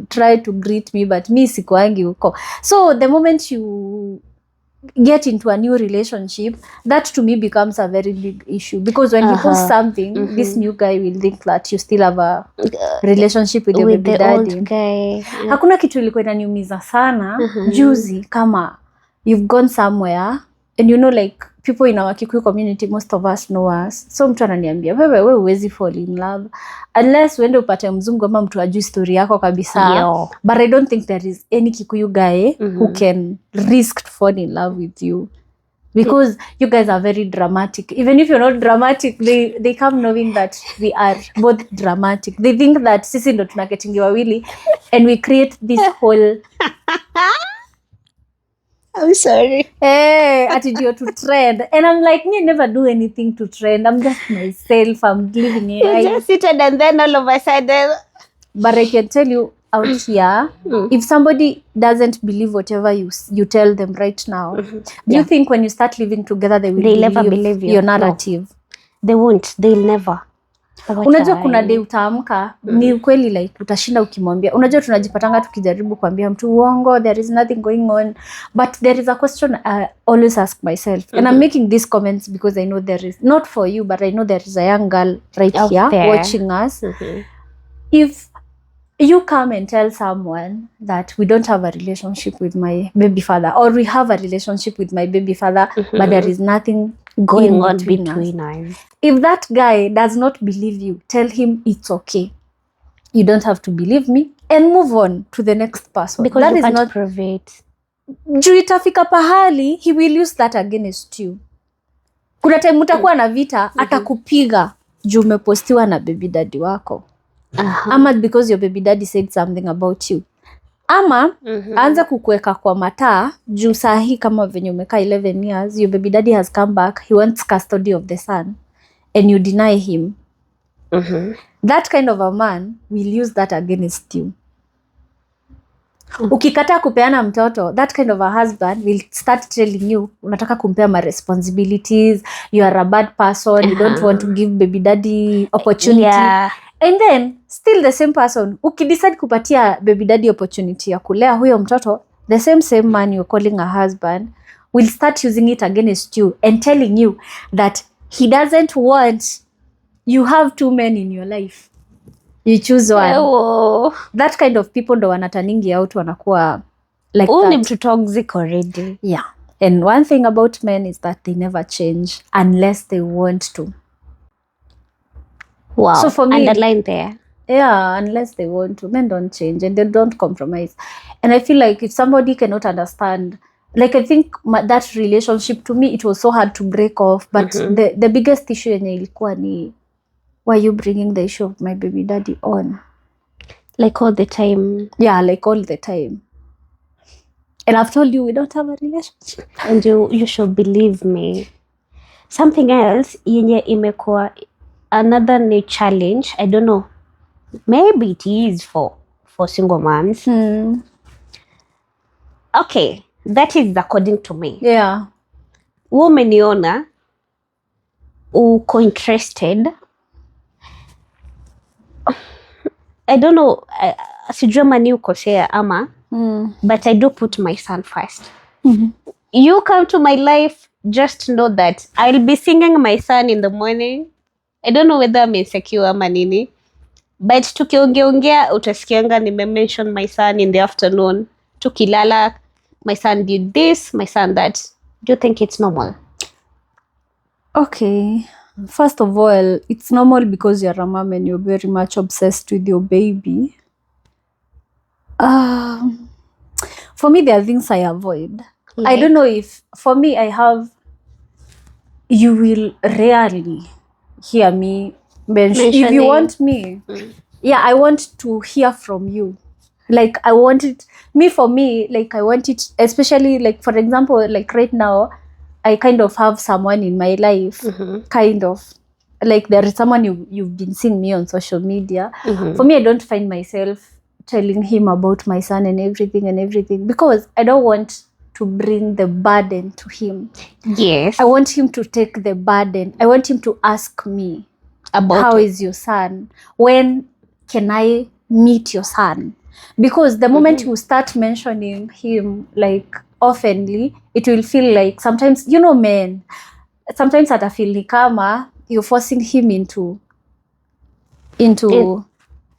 try to greet me, but me sikuangi huko. So the moment you get into a new relationship, that to me becomes a very big issue, because when he posts something, this new guy will think that you still have a relationship with your baby daddy. Old guy. Hakuna kitu ilikuwa inaniumiza sana juzi, kama you've gone somewhere and you know, like people in our Kikuyu community, most of us know us. So mtu ananiambia, wewe huwezi fall in love unless uende upate mzungu ama mtu ajui story yako kabisa. Yo. But I don't think there is any Kikuyu guy who can risk to fall in love with you, because you guys are very dramatic. Even if you're not dramatic, they come knowing that we are both dramatic. They think that sisi ndo tunaketingi wawili and we create this whole I'm sorry. attitude to trend. And I'm like, me never do anything to trend. I'm just myself. I'm living it. You just seated and then all of a sudden. But I can tell you out here, if somebody doesn't believe whatever you tell them right now, do you think when you start living together, they'll never believe you. Your narrative? No. They won't. They'll never. Unajua kuna day utaamka, ni ukweli, like utashinda ukimwambia. Unajua tunajipatanga tukijaribu kuambia mtu uongo, there is nothing going on. But there is a question I always ask myself. And I'm making these comments because I know there is, not for you, but I know there is a young girl right out here there watching us. If you come and tell someone that we don't have a relationship with my baby father, or we have a relationship with my baby father, but there is nothing going on between us. If that guy does not believe you, tell him it's okay. You don't have to believe me, and move on to the next person. Because that you is can't not prove it. Juu itafika pahali, he will use that against you. Kuna time utakuwa na vita, atakupiga juu umepostiwa na baby daddy wako. Ama because your baby daddy said something about you. Ama anza kukuweka kwa mataa juu sahi kama venye umekaa 11 years, your baby daddy has come back, he wants custody of the son, and you deny him. That kind of a man will use that against you. Ukikataa kupeana mtoto, that kind of a husband will start telling you, unataka kumpea ma responsibilities, you are a bad person, you don't want to give baby daddy opportunity. Yeah. And then, still the same person, ukidecide kupatia baby daddy opportunity ya kulea huyo mtoto, the same man you're calling a husband will start using it against you and telling you that he doesn't want you have two men in your life. You choose one. Oh. That kind of people ndo wanataningi out wanakuwa like that. Ni mtu toxic already. Yeah. And one thing about men is that they never change unless they want to. Wow. So for me, underline there. Yeah, unless they want to. Men don't change and they don't compromise. And I feel like if somebody cannot understand, like I think that relationship, to me, it was so hard to break off. But the biggest issue yenye ilikuwa ni, why are you bringing the issue of my baby daddy on? Like all the time. Yeah, like all the time. And I've told you we don't have a relationship. And you should believe me. Something else yenye imekuwa another new challenge, I don't know, maybe it is for single moms. Okay, that is according to me. Yeah. Umeniona uko interested, I don't know, sijua mani ukosea ama, but I do put my son first. You come to my life, just know that I'll be singing my son in the morning. I don't know whether I'm insecure ama nini, but tukiongeongea utasikianga nime-mention my son in the afternoon. Tukilala, my son did this, my son that. Do you think it's normal? Okay. First of all, it's normal because you're a mom and you're very much obsessed with your baby. For me, there are things I avoid. Like? I don't know if, for me, you will rarely hear me mention. If you want me, yeah, I want to hear from you. Like, I want it, for me, like, I want it, especially, like, for example, like right now, I kind of have someone in my life, kind of. Like, there is someone you've been seeing me on social media. For me, I don't find myself telling him about my son and everything, because I don't want to bring the burden to him. Yes. I want him to take the burden. I want him to ask me about how is your son? When can I meet your son? Because the moment you start mentioning him like oftenly, it will feel like sometimes, you know, men, sometimes ata feel ni kama you're forcing him into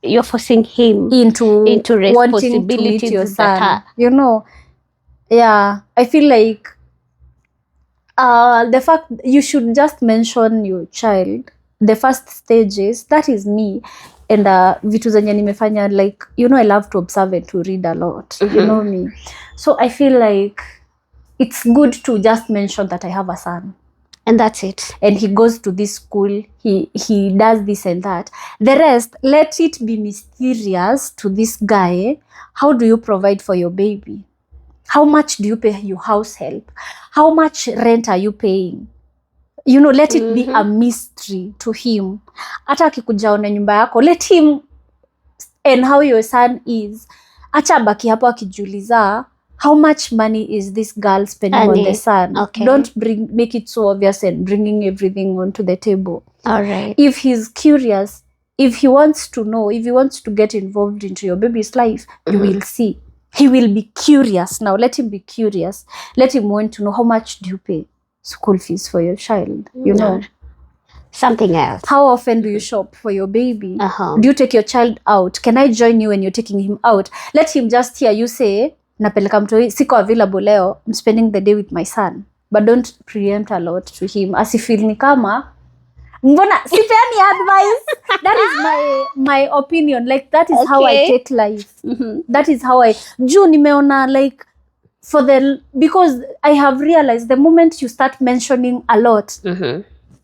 you're forcing him into wanting to meet your son. You know, yeah, I feel like the fact you should just mention your child, the first stages, that is me. And vitu zenye nimefanya, like, you know, I love to observe and to read a lot. You know me. So I feel like it's good to just mention that I have a son. And that's it. And he goes to this school, he does this and that. The rest, let it be mysterious to this guy. How do you provide for your baby? How much do you pay your house help? How much rent are you paying? You know, let it be a mystery to him. Ata akikuja ona nyumba yako, let him, and how your son is. Acha baki hapo akijiuliza, how much money is this girl spending on the son? Okay. Don't make it so obvious and bringing everything onto the table. All right. If he's curious, if he wants to know, if he wants to get involved into your baby's life, you will see. He will be curious. Now, let him be curious. Let him want to know, how much do you pay school fees for your child? You know. Something else. How often do you shop for your baby? Do you take your child out? Can I join you when you're taking him out? Let him just hear you say, napeleka mtoi, siko available leo, I'm spending the day with my son. But don't preempt a lot to him. Asifeel ni kama, mbona sipeani advice. That is my opinion. Like, that is how I take life. That is how juu nimeona, like, because I have realized the moment you start mentioning a lot,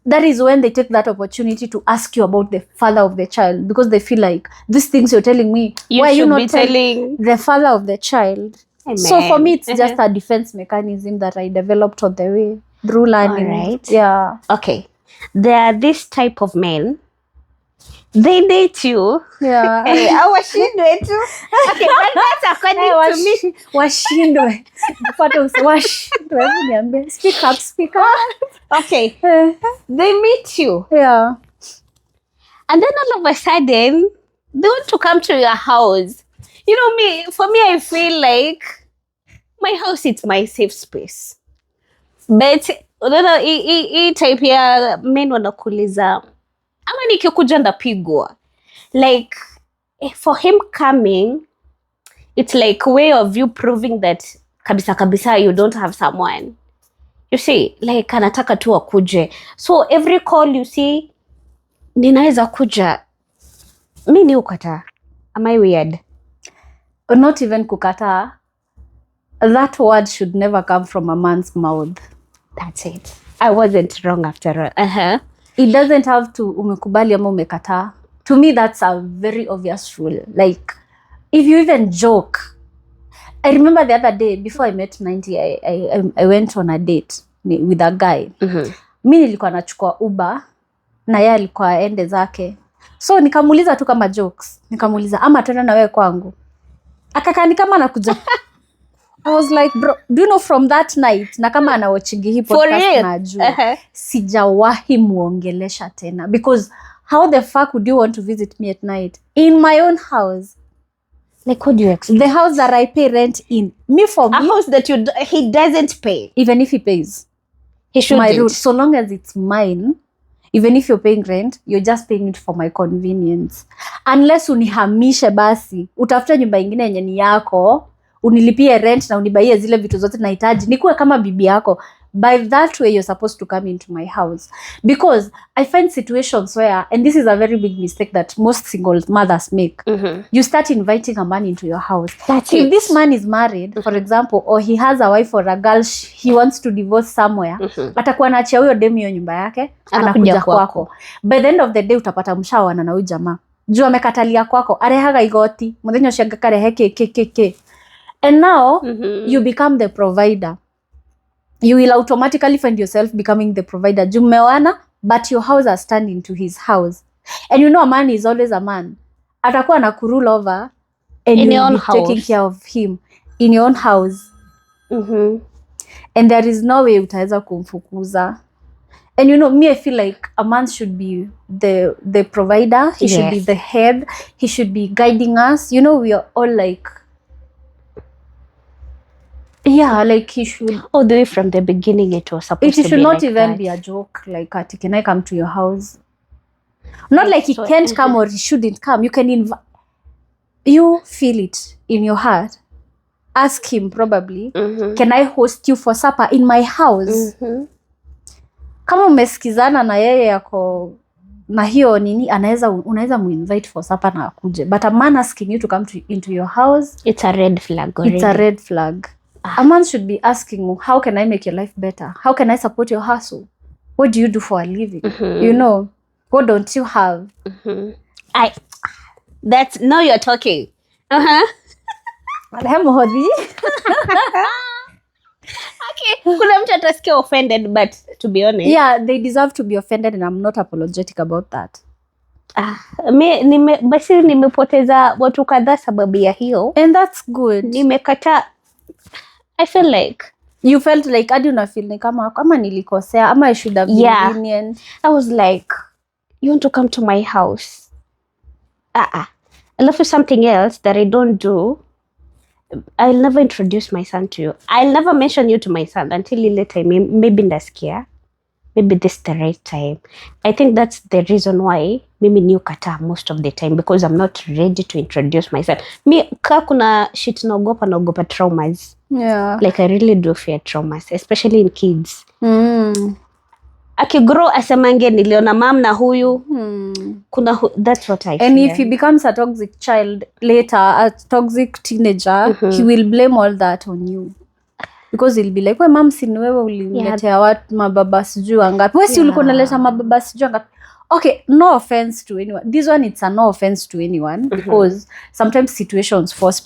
that is when they take that opportunity to ask you about the father of the child, because they feel like, these things you're telling me, why are you not telling the father of the child? Amen. So for me, it's just a defense mechanism that I developed on the way through learning. All right. Yeah. Okay. There are this type of men. They date you. Yeah. Washindwe tu. Okay, but that's according to me. Washindwe. Washindwe. Speak up. Okay. They meet you. Yeah. And then all of a sudden, they want to come to your house. You know, for me, I feel like my house is my safe space. But, hii type ya men wanakuuliza, ama nikikuja ndapigwa. Like, for him coming, it's like a way of you proving that kabisa you don't have someone. You see, like, anataka tu akuje. So every call you see, ninaweza kuja. Mimi ukata. Am I weird? Not even kukata. That word should never come from a man's mouth. That's it. I wasn't wrong after all. It doesn't have to umekubali ama umekata. To me, that's a very obvious rule. Like, if you even joke, I remember the other day before I met 90, I went on a date with a guy. Mi nilikuwa nachukua Uber na yeye alikuwa ende zake. So nikamuuliza tu kama jokes. Nikamuuliza ama twende na wewe kwangu. Akakani kama anakuja. I was like, bro, do you know from that night na kama anawatchigi hii podcast najua. Sijawahi muongelesha tena because how the fuck would you want to visit me at night in my own house? Like, what do you expect? The house that I pay rent in. For me, a house that he doesn't pay. Even if he pays. He shouldn't. My route, so long as it's mine, even if you're paying rent, you're just paying it for my convenience. Unless unihamishe basi, utafute nyumba ingine yenye ni yako, unilipie rent na unibaie zile vitu zote nahitaji, nikuwe kama bibi yako. By that way, you're supposed to come into my house. Because I find situations where, and this is a very big mistake that most single mothers make, you start inviting a man into your house. If this man is married, for example, or he has a wife or a girl, he wants to divorce somewhere, atakuwa anaachia huyo demu hiyo nyumba yake, anakuja kwako. By the end of the day, utapata mshawana na huyu jamaa. Juu amekatalia kwako, arehaga igoti, muthenya ucio ngakarehe ke. And now, you become the provider. You will automatically find yourself becoming the provider. Jumewana, but your house has turned into his house. And you know a man is always a man. Atakuwa na kurule over and in you'll be taking care of him in your own house. And there is no way utaweza kumfukuza. And you know, me, I feel like a man should be the provider. He should be the head. He should be guiding us. You know, we are all like, yeah, like he should. All the way from the beginning, it was supposed to be. It should not like even that. be a joke. Like, can I come to your house? Not like he can't come or he shouldn't come. You can invite. You feel it in your heart. Ask him probably. Can I host you for supper in my house? Kama umesikizana na yeye yako na hiyo nini, unaweza muinvite for supper na akuje. But a man asking you to come into your house, it's a red flag already. It's a red flag. A man should be asking, how can I make your life better? How can I support your hustle? What do you do for a living? You know, what don't you have? Now you're talking. Okay, kuna mtu atasikia offended, but to be honest, yeah, they deserve to be offended and I'm not apologetic about that. Basi nimepoteza watu kadhaa sababu ya hiyo. And that's good. Nimekata. I feel like you felt like hadi una feel like kama nilikosea ama I should have been lenient. I was like, you want to come to my house? I love you something else that I don't do. I'll never introduce my son to you. I'll never mention you to my son until later. Maybe ndasikia. Maybe this is the right time. I think that's the reason why mimi ni ukata most of the time, because I'm not ready to introduce myself. Kuna shit naogopa traumas. Yeah. Like I really do fear traumas, especially in kids. Akigrow asemange niliona mam na huyu. That's what I fear. And if he becomes a toxic child later, a toxic teenager, he will blame all that on you. Because he'll be like, we mom si wewe uliletea watu mababa sijui wangapi. Wewe si ulikuwa unaleta mababa sijui wangapi. Okay, no offense to anyone. This one, it's a no offense to anyone, because sometimes situations force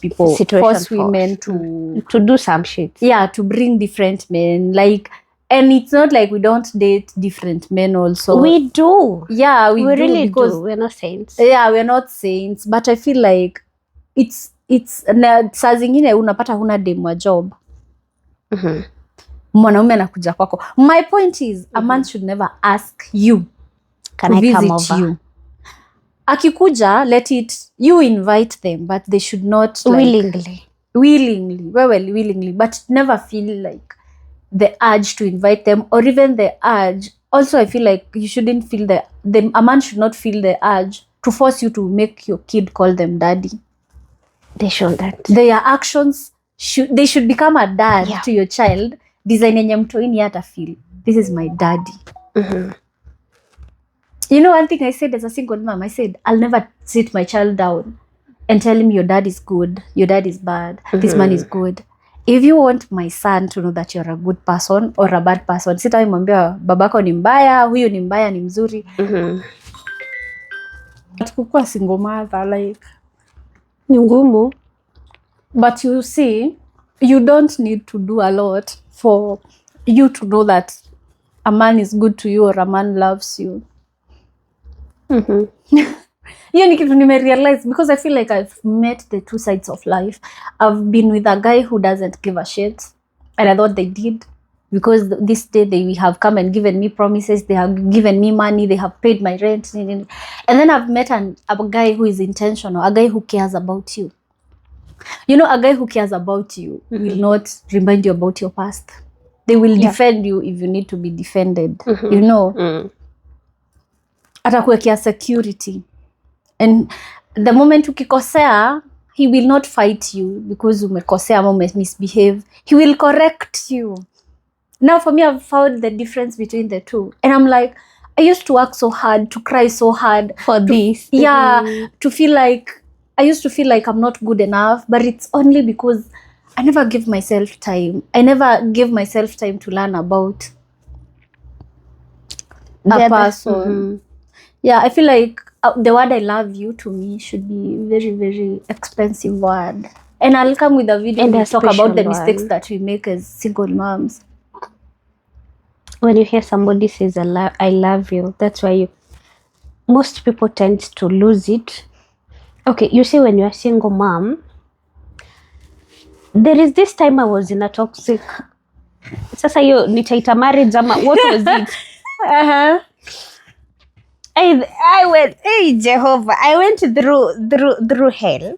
women to do some shit. Yeah, to bring different men. Like, and it's not like we don't date different men also. We do. Yeah, we do, really because do. We're not saints. Yeah, we're not saints. But I feel like it's saa zingine unapata huna demu wa job. Mwanaume anakuja kwako. My point is, a man should never ask you, can I come over? You. Akikuja, you invite them, but they should not willingly, but never feel like the urge to invite them, or even the urge. Also, I feel like you shouldn't feel a man should not feel the urge to force you to make your kid call them daddy. They shouldn't. Their actions they should become a dad to your child. Design yenye mtoini hata feel, this is my daddy. You know, one thing I said as a single mom, I said, I'll never sit my child down and tell him your dad is good, your dad is bad, this man is good. If you want my son to know that you're a good person or a bad person, sitamwambia babako ni mbaya, huyu ni mbaya, ni mzuri. Kukua single mother, like, ni ngumu. But you see, you don't need to do a lot for you to know that a man is good to you or a man loves you. Hiyo ni kitu nimerealize because I feel like I've met the two sides of life. I've been with a guy who doesn't give a shit, and I thought they did, because this day they have come and given me promises, they have given me money, they have paid my rent, and then I've met a guy who is intentional, a guy who cares about you. You know, a guy who cares about you will not remind you about your past. They will defend you if you need to be defended. You know, atakuwekea security, and the moment ukikosea, he will not fight you because umekosea ama misbehave. He will correct you. Now for me, I've found the difference between the two, and I'm like, I used to work so hard, to cry so hard for this. To feel like, I used to feel like I'm not good enough, but it's only because I never give myself time. I never gave myself time to learn about a person. Yeah, I feel like the word I love you to me should be very, very expensive word. And I'll come with a video and talk about the mistakes that we make as single moms. When you hear somebody says, I love you, that's why most people tend to lose it. Okay, you see, when you're a single mom, there is this time I was in a toxic. Sasa yo nitaita marriage ama what was it? I went, hey Jehovah, I went through hell.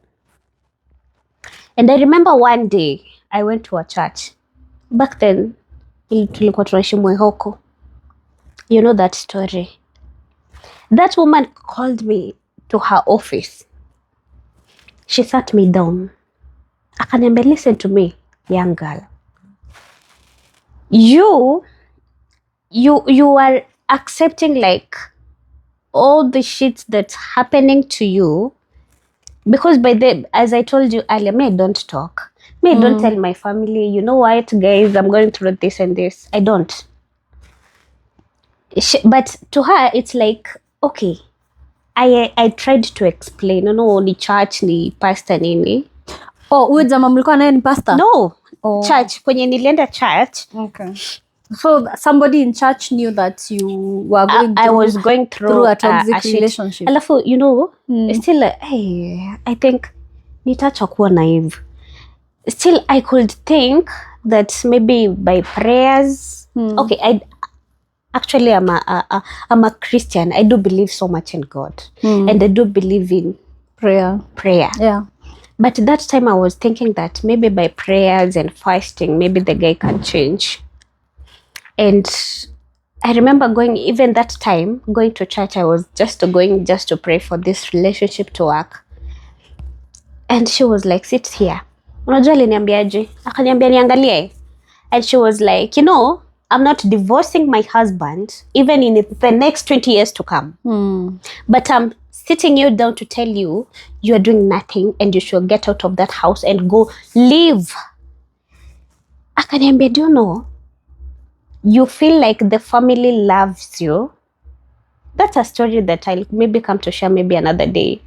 And I remember one day I went to a church. Back then, tulikuwa tunaishi Mwehoko. You know that story. That woman called me to her office. She sat me down. Akaniambia, listen to me, young girl. You are accepting like all the shit that's happening to you, because by then, as I told you earlier, me, I don't talk. Me, I don't tell my family, you know what, guys, I'm going through this and this. I don't. But to her, it's like, okay, I tried to explain, no, ni church, ni pastor, nini. Oh, huyo jamaa mlikuwa naye ni pastor? No, church, kwenye nilienda church. Okay. So somebody in church knew that you were going I was going through a toxic relationship. Alafu, you know, still, I think nitacha kuwa naive. Still, I could think that maybe by prayers. Okay, actually, I'm a Christian. I do believe so much in God, and I do believe in prayer. Yeah. But that time I was thinking that maybe by prayers and fasting, maybe the guy can change. And I remember even that time, going to church, I was just to pray for this relationship to work. And she was like, sit here. Unajua aliniambiaje? Akaniambia niangalie. And she was like, you know, I'm not divorcing my husband, even in the next 20 years to come. But I'm sitting you down to tell you, you are doing nothing and you should get out of that house and go live. Akaniambia, do you know, you feel like the family loves you. That's a story that I'll maybe come to share maybe another day,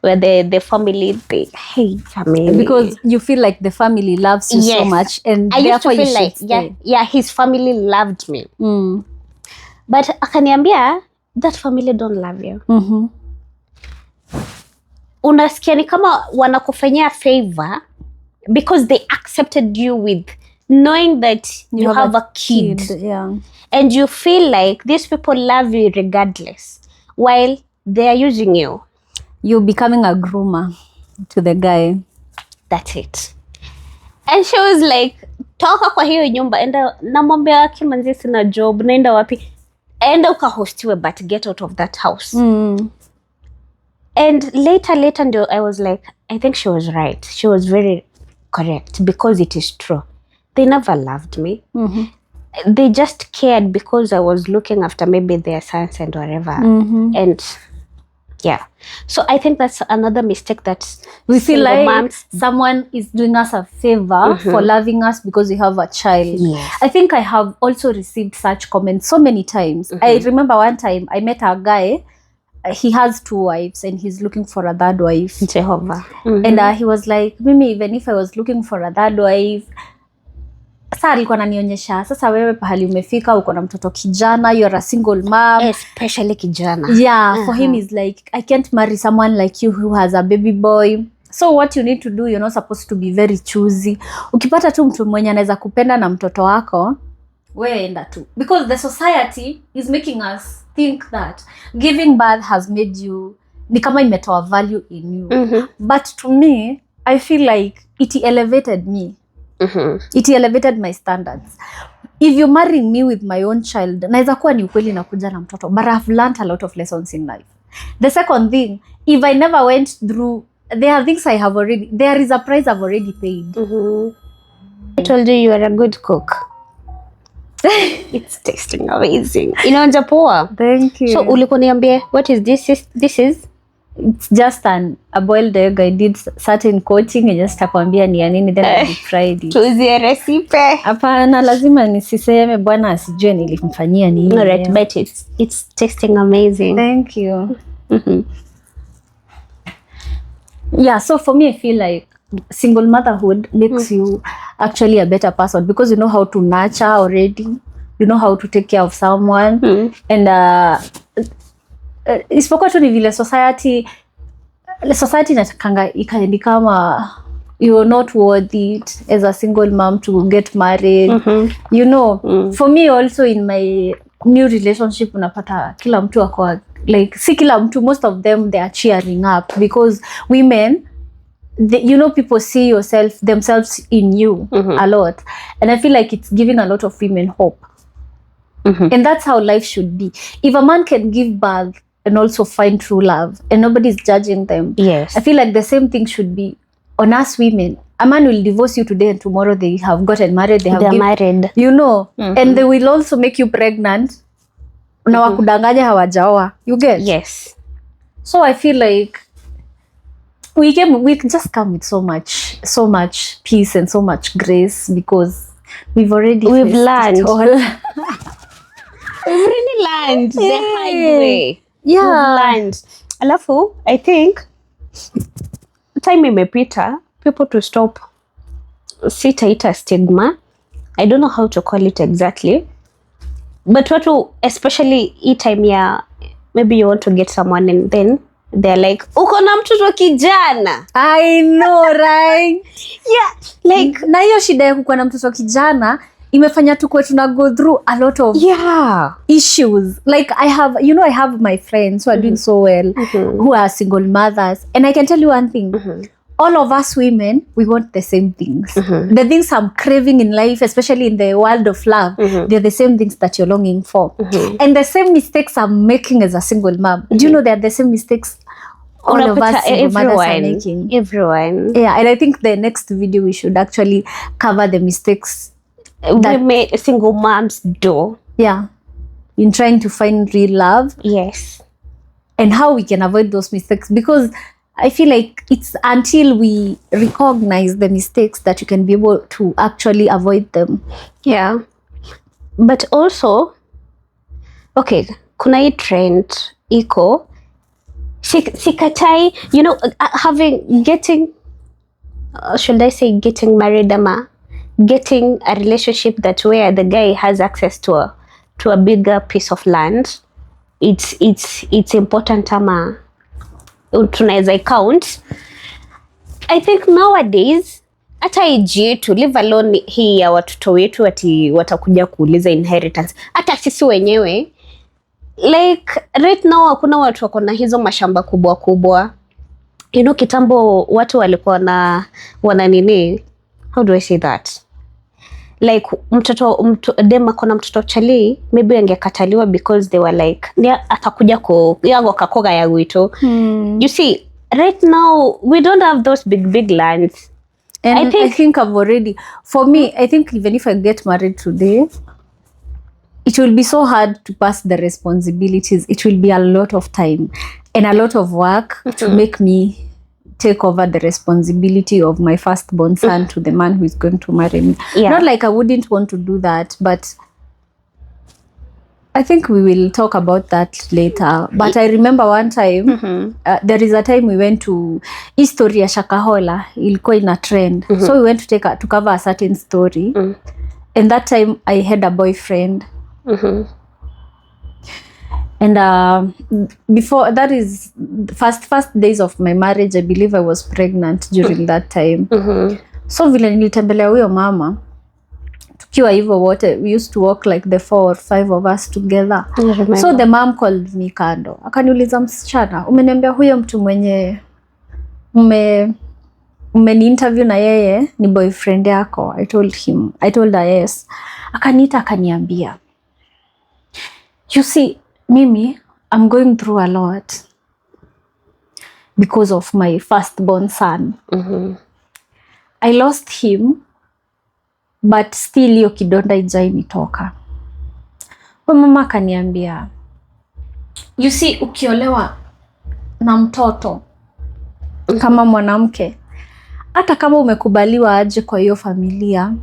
where the family, they hate family. Because you feel like the family loves you so much, and I used to therefore feel like, his family loved me. But akaniambia, that family don't love you. Unasikia ni kama wanakufanyia favor because they accepted you with knowing that you have a kid. Yeah. And you feel like these people love you regardless, while they are using you. You're becoming a groomer to the guy. That's it. And she was like, toka kwa hiyo nyumba, enda namwambia kimanzi sina job, naenda wapi? Enda ukahostiwe, but get out of that house. And later ndio I was like, I think she was right. She was very correct, because it is true. They never loved me. They just cared because I was looking after maybe their sons and whatever. And yeah. So I think that's another mistake that we feel like someone is doing us a favor for loving us because we have a child. Yes. I think I have also received such comments so many times. I remember one time I met a guy he has 2 wives and he's looking for a third wife. Jehovah. And he was like, mimi even if I was looking for a third wife, sasa alikuwa ananionyesha, sasa wewe pahali umefika, uko na mtoto kijana, you're a single mom, especially kijana. Yeah, for him is like, I can't marry someone like you who has a baby boy. So what you need to do, you're not supposed to be very choosy. Ukipata tu mtu mwenye anaweza kupenda na mtoto wako, wewe enda tu. Because the society is making us think that giving birth has made you, ni kama imetoa value in you. But to me, I feel like it elevated me. It elevated my standards. If you marry me with my own child, naweza kuwa ni ukweli nakuja na mtoto, but I've learned a lot of lessons in life. The second thing, if I never went through, there are things I have already, there is a price I've already paid. I told you you are a good cook. It's tasting amazing. Inaonja poa. Thank you. So ulikuwa niambie, what is this? This is? It's just a boiled egg. I did certain coating and just takwambia ni ya nini, then I fried it. Tuzie recipe. Hapana, lazima nisiseme bwana asijue nilimfanyia nini. Alright, but it's tasting amazing. Thank you. Yeah, so for me I feel like single motherhood makes you actually a better person because you know how to nurture already. You know how to take care of someone. And isipokuwa tu ni vile society inatakanga ikaendi kama you're not worth it as a single mom to get married. You know, for me also in my new relationship unapata kila mtu akwa like, si kila mtu, most of them they are cheering up because women, you know, people see themselves in you a lot, and I feel like it's giving a lot of women hope. And that's how life should be. If a man can give birth and also find true love and nobody's judging them, yes, I feel like the same thing should be on us women. A man will divorce you today and tomorrow they have gotten married, they're married, you know, and they will also make you pregnant na wakudanganya hawajaoa, you get? Yes. So I feel like we just come with so much peace and so much grace because we've learned it all. We've really learned the hard way. Yeah. We've learned. Alafu, I think time imepita, people to stop sitaita stigma. I don't know how to call it exactly. But watu, especially hii time ya, maybe you want to get someone and then they're like, uko na mtoto kijana. I know, right? Yeah, like, na hiyo shida ya kukuwa na mtoto kijana imefanya tukwe tuna go through a lot of issues. Like I have my friends who are doing so well, who are single mothers, and I can tell you one thing. All of us women, we want the same things. The things I'm craving in life, especially in the world of love, they're the same things that you're longing for. And the same mistakes I'm making as a single mom. Do you know they're the same mistakes all of us single mothers are making? Everyone. Yeah, and I think the next video we should actually cover the mistakes that made single moms do. Yeah. In trying to find real love. Yes. And how we can avoid those mistakes, because I feel like it's until we recognize the mistakes that you can be able to actually avoid them. Yeah. But also, okay, kuna hii trend iko sikatai, you know, getting married ama getting a relationship that where the guy has access to a bigger piece of land. It's important ama tunaweza count. I think nowadays hata age yetu, live alone hii ya watoto wetu ati watakuja kuuliza inheritance, hata sisi wenyewe like right now hakuna watu wako na hizo mashamba kubwa kubwa. You know, kitambo watu walikuwa na wana nini, how do I say that, like dem akona mtoto chali, maybe angekataliwa because they were like atakuja ko yago kakoga ya wito. You see, right now we don't have those big lands. And I think I've already, for me, I think even if I get married today, it will be so hard to pass the responsibilities. It will be a lot of time and a lot of work to make me take over the responsibility of my firstborn son to the man who is going to marry me. Yeah. Not like I wouldn't want to do that, but I think we will talk about that later. But I remember one time, there is a time we went to history ya Shakahola, ilikuwa ina trend. So we went to cover a certain story. And that time I had a boyfriend. And before that is first days of my marriage, I believe I was pregnant during that time. So vile nilitembelea huyo mama, tukiwa hivyo wote, we used to walk like the 4 or 5 of us together. So the mom called me kando, akaniuliza, msichana, umeniambia huyo mtu mwenye umeni interview na yeye ni boyfriend yako? I told her yes. Akaniita akaniambia, you see, mimi, I'm going through a lot because of my firstborn son. I lost him, but still hiyo kidonda ijainitoka. Kwa mama akaniambia, you see, ukiolewa na mtoto kama mwanamke, hata kama umekubaliwa aje kwa hiyo familia,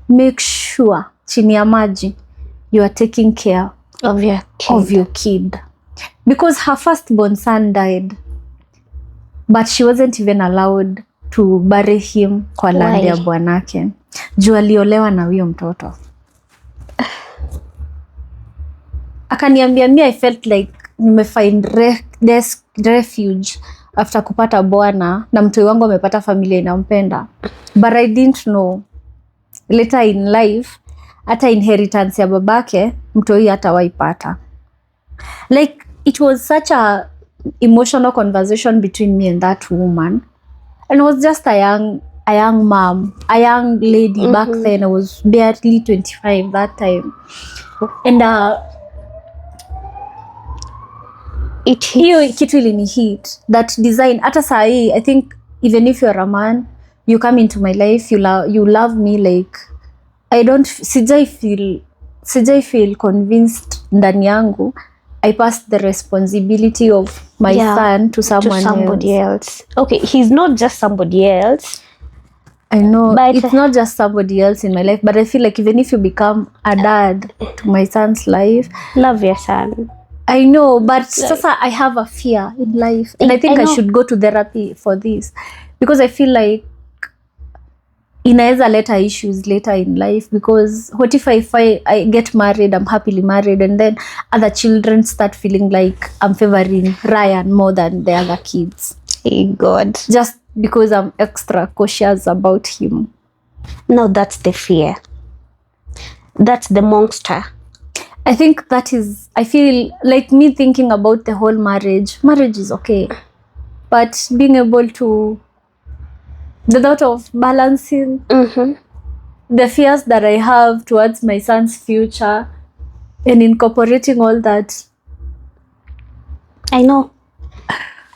make sure chini ya maji you are taking care of your kid. Because her firstborn son died, but she wasn't even allowed to bury him kwa land ya bwanake. Juu aliolewa na huyo mtoto. Akaniambia, me I felt like nimefind refuge after kupata bwana na mtoi wangu amepata familia inampenda. But I didn't know later in life, hata inheritance ya babake mtoi hatawaipata. Like, it was such a emotional conversation between me and that woman. And I was just a young mom, a young lady back then. I was barely 25 that time. And hiyo kitu ilini hit, that design. Hata sahi, I think even if you're a man, you come into my life, you love me like, sijai feel convinced ndani yangu I passed the responsibility of my son to somebody else. Okay, he's not just somebody else. I know, but it's not just somebody else in my life, but I feel like even if you become a dad to my son's life, love your son. I know, but sasa I have a fear in life, and I think I should go to therapy for this, because I feel like inaweza leta issues later in life. Because what if I get married, I'm happily married, and then other children start feeling like I'm favoring Ryan more than the other kids? Hey God. Just because I'm extra cautious about him. No, that's the fear. That's the monster. I think that is, I feel like me thinking about the whole marriage is okay. But being able to, the thought of balancing the fears that I have towards my son's future and incorporating all that. I know.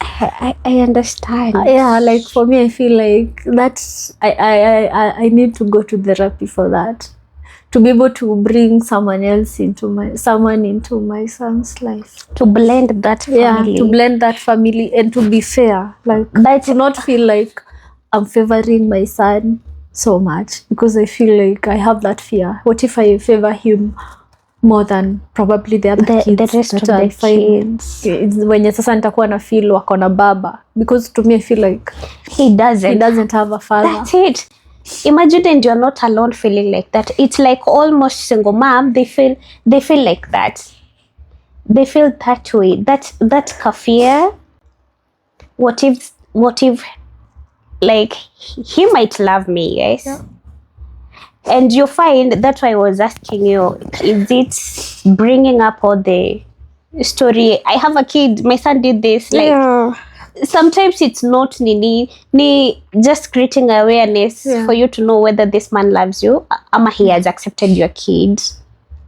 I understand. Yeah, like for me, I feel like that's, I need to go to therapy for that. To be able to bring someone into my son's life. To blend that family. Yeah, to blend that family and to be fair. Like, but to not feel like I'm favoring my son so much, because I feel like I have that fear. What if I favor him more than probably the other kids? The rest of the kids. When sasa nitakuwa na feel wako na baba, because to me I feel like he doesn't have a father. That's it. Imagine, and you're not alone feeling like that. It's like almost single mom. They feel like that. They feel that way. That's fear. What if like he might love me, yes? Yeah. And you find, that's why I was asking you, is it bringing up all the story? I have a kid, my son did this. Like, sometimes it's not just creating awareness for you to know whether this man loves you, ama he has accepted your kid.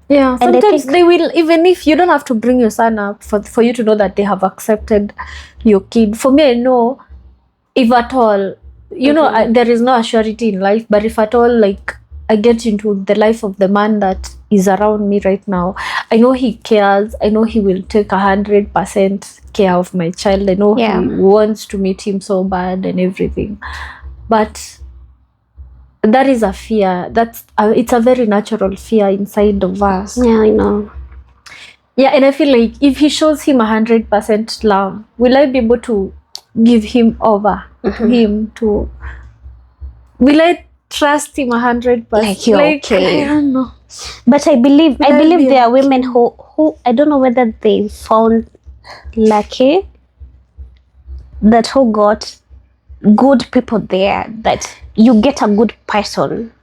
Yeah, and sometimes they will, even if you don't have to bring your son up for you to know that they have accepted your kid. For me, I know, if at all, you know, there is no surety in life, but if at all, like, I get into the life of the man that is around me right now, I know he cares. I know he will take 100% care of my child. I know he wants to meet him so bad and everything. But that is a fear. It's a very natural fear inside of us. Yeah, I know. Yeah, and I feel like if he shows him 100% love, will I be able to give him over to him? Will I trust him 100%? Like you're okay. I don't know. But I believe be there are women who I don't know whether they found lucky that who got good people there, that you get a good person.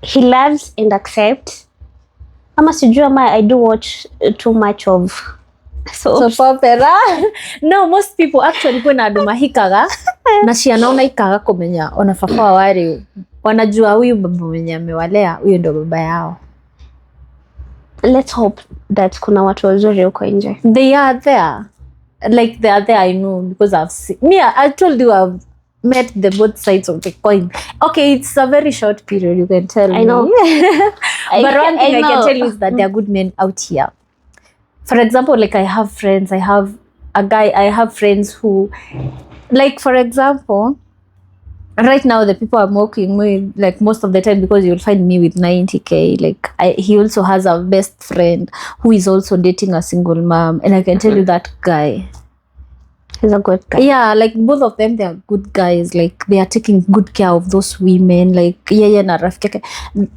He loves and accepts. Ama sijui ama I do watch too much of soap opera. No, most people actually kwena andu mahikaga na ciana ona ikaga kumenya ona baba wari wanajua huyu baba mwenye amewalea huyo ndo baba yao. Let's hope that kuna watu wazuri huko nje. They are there. Like they are there, I know, because I've seen. Me, I told you I've met the both sides of the coin. Okay, it's a very short period, you can tell I know. But one thing I can tell you is that there are good men out here. For example, like I have friends who, like for example, right now the people I'm working with, like most of the time, because you'll find me with 90K, like he also has a best friend who is also dating a single mom, and I can tell you that guy, he's a good guy. Yeah, like both of them, they are good guys. Like they are taking good care of those women. Like na rafiki,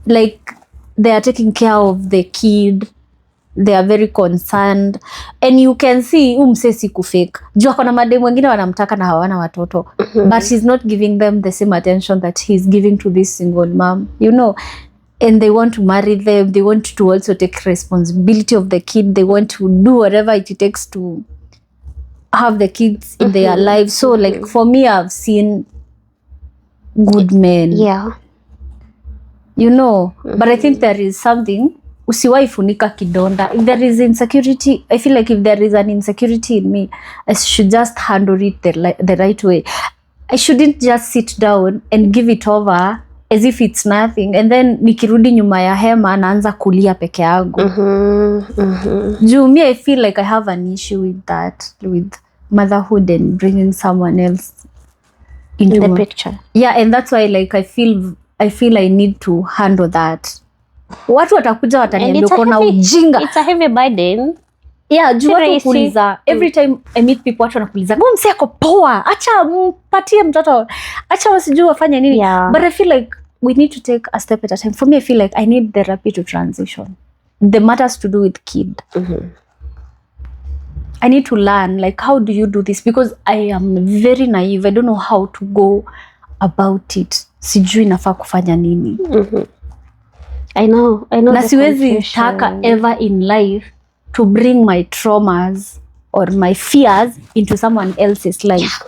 like they are taking care of the kid. They are very concerned, and you can see umse si kufake. Jua kuna mademu wengine wanamtaka na hawana watoto, but he's not giving them the same attention that he's giving to this single mom, you know. And they want to marry them. They want to also take responsibility of the kid. They want to do whatever it takes to have the kids in their lives. So like for me, I've seen good men. Yeah. You know, but I think there is something. Usiwai funika kidonda. If there is insecurity, I feel like if there is an insecurity in me, I should just handle it the right way. I shouldn't just sit down and give it over as if it's nothing, and then nikirudi nyuma ya hema naanza kulia peke yangu. Juu me, I feel like I have an issue with that, with motherhood and bringing someone else into the picture. Yeah, and that's why like I feel I need to handle that. Watu watakuja wataniambia uko na ujinga. It's a heavy burden. Yeah, juu watu kuuliza. Every time I meet people, watu wanakuuliza, "Mbona msee ako poa? Acha mpatie mtoto. Acha wasijue wafanye nini." Yeah. But I feel like we need to take a step at a time. For me, I feel like I need therapy to transition. The matters to do with kid. I need to learn, like, how do you do this? Because I am very naive. I don't know how to go about it. Sijui nafaa kufanya nini. I know. Na siwezi taka ever in life to bring my traumas or my fears into someone else's life.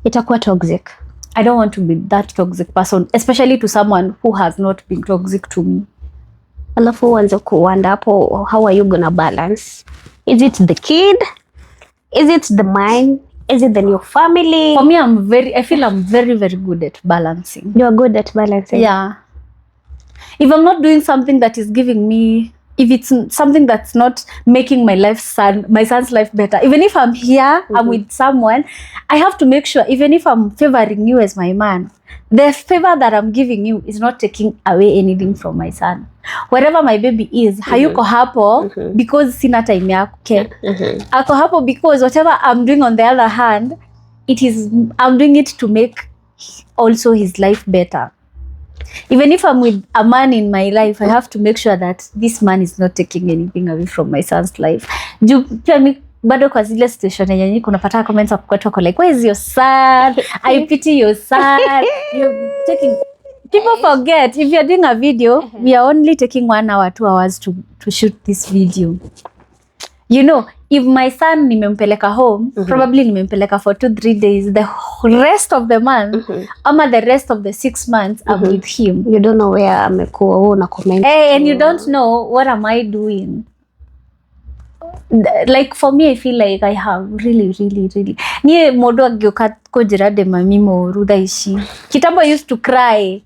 Itakuwa toxic. I don't want to be that toxic person, especially to someone who has not been toxic to me. Alafu uanze kuwanda hapo, how are you gonna balance? Is it the kid? Is it the mind? Is it the new family? For me, I feel I'm very, very good at balancing. You're good at balancing? Yeah. If I'm not doing something that is giving me, if it's something that's not making my son's life better, even if I'm here, I'm with someone, I have to make sure, even if I'm favoring you as my man, the favor that I'm giving you is not taking away anything from my son. Wherever my baby is, hayuko hapo because sina time yake. Ako hapo because whatever I'm doing on the other hand, I'm doing it to make also his life better. Even if I'm with a man in my life, I have to make sure that this man is not taking anything away from my son's life. Pia mi bado kwa zile situation yenye kunapata comments of kwetu wako like, where is your son? I pity your son. You're taking... People forget, if you're doing a video, we are only taking 1 hour, 2 hours to shoot this video. You know, if my son nimempeleka home, probably nimempeleka for 2-3 days, the rest of the month, ama the rest of the 6 months, I'm with him. You don't know where amekuwa una comment. Hey, and you don't know what am I doing. Like for me, I feel like I have really. Niye modo agyoka kojirade mamimo rudaishi. Kitambo I used to cry.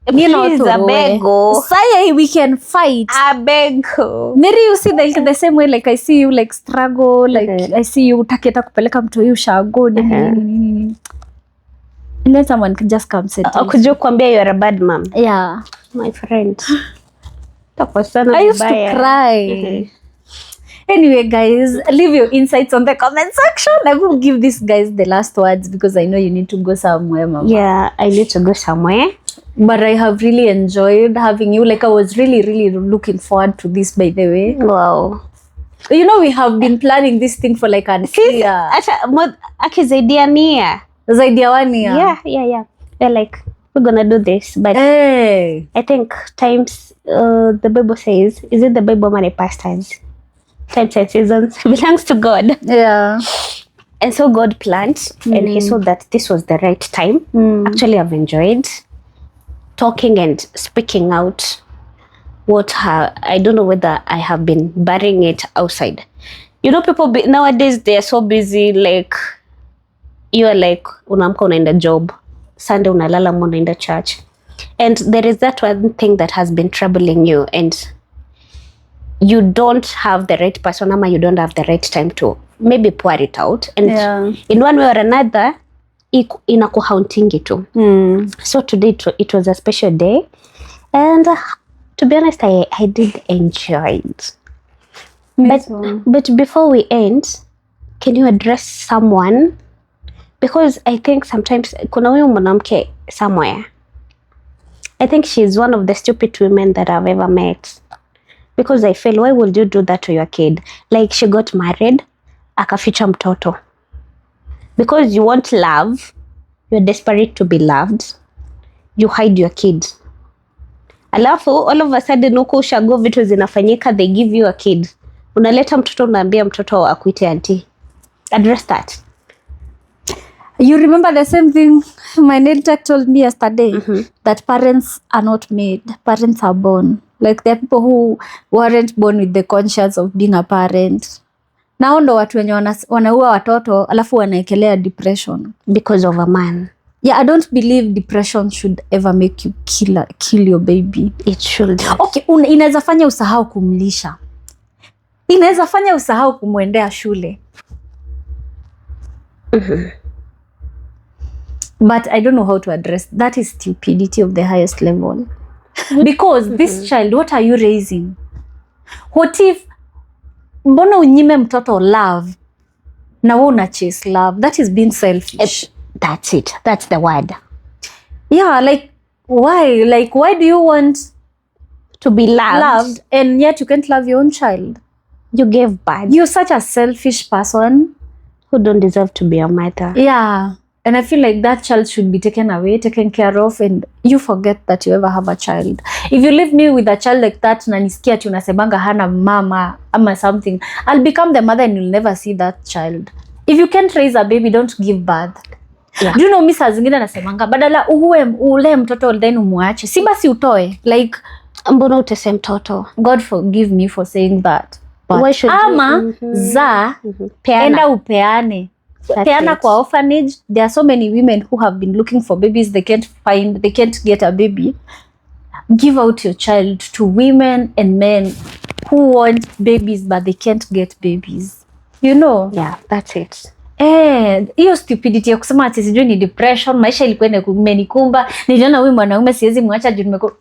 Please, I beg you. Say we can fight. I beg you. Maybe you see like the same way, like I see you like struggle, like I see you taketa kupeleka mtu yu shago. And then someone could just come say Kujua kuambia you are a bad mom. Yeah. My friend. I used to cry. Anyway, guys, leave your insights on the comment section. I will give these guys the last words because I know you need to go somewhere, Mama. Yeah, I need to go somewhere. But I have really enjoyed having you. Like, I was really, really looking forward to this, by the way. Wow. You know, we have been planning this thing for like an year. Zaidi ya 1 year. Yeah. They're like, we're gonna do this. But hey. I think times, the Bible says, is it the Bible or the pastors? Times and seasons belongs to God. Yeah. And so God planned and he saw that this was the right time. Actually, I've enjoyed talking and speaking out I don't know whether I have been burying it outside. You know, people nowadays, they are so busy. Like, you are like, unamka unaenda job, Sunday unalala unaenda church. And there is that one thing that has been troubling you, and you don't have the right person, or you don't have the right time to maybe pour it out. And in one way or another, inakuhaunting itu. So today it was a special day. And to be honest, I did enjoy it. But before we end, can you address someone? Because I think sometimes kuna huyu mwanamke somewhere. I think she's one of the stupid women that I've ever met. Because I feel, why would you do that to your kid? Like, she got married, akaficha mtoto. Because you want love, you're desperate to be loved, you hide your kid. Alafu, all of a sudden, uko ushago vitu zinafanyika, they give you a kid. Unaleta mtoto, unaambia mtoto akuite auntie. Address that. You remember the same thing my nail tech told me yesterday, that parents are not made, parents are born. Like, there are people who weren't born with the conscience of being a parent. Nao ndo watu wenye wanaua watoto alafu wanaekelea depression because of a man. Yeah, I don't believe depression should ever make you kill your baby. It should. Okay, inaweza fanya usahau kumlisha. Inaweza fanya usahau kumwendea shule. But I don't know how to address that. Is stupidity of the highest level. Because this child, what are you raising? What if mbona unyime mtoto love na wewe una chase love? That is being selfish. That's it. That's the word. Yeah, like, why? Like, why do you want to be loved and yet you can't love your own child? You gave birth. You're such a selfish person who don't deserve to be a mother. Yeah. And I feel like that child should be taken away, taken care of, and you forget that you ever have a child. If you leave me with a child like that, na nisikia ati unasemanga hana mama ama something, I'll become the mother and you'll never see that child. If you can't raise a baby, don't give birth. Yeah. Do you know, saa zingine nasemanga badala ule mtoto then umuache, si basi utoe. Like, mbona utese mtoto? God forgive me for saying that. But why should ama enda upeane. Peana kwa orphanage. There are so many women who have been looking for babies. They can't get a baby. Give out your child to women and men who want babies but they can't get babies. You know? Yeah, that's it. Hiyo stupidity ya kusema ati sijui ni depression, maisha ilikuwa imenikumba, niliona huyu mwanaume siwezi mwacha juu nimeko.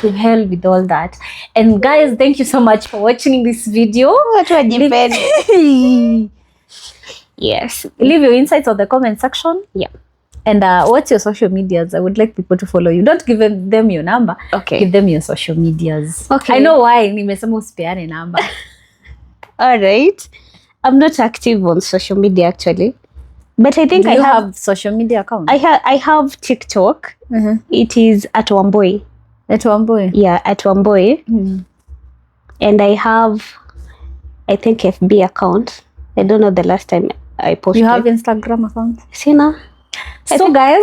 To hell with all that. And guys, thank you so much for watching this video. Watu wajipende. Yes. Leave your insights on the comment section. Yeah. And what's your social medias? I would like people to follow you. Don't give them your number. Okay. Give them your social medias. Okay. I know why. Nimesema usipeane number. All right. I'm not active on social media actually. But I think I have social media account. I have TikTok. It is at Wamboi. At Wamboi? Yeah, at Wamboi. And I have, I think, FB account. I don't know the last time I posted. You have Instagram account? Sina. So guys,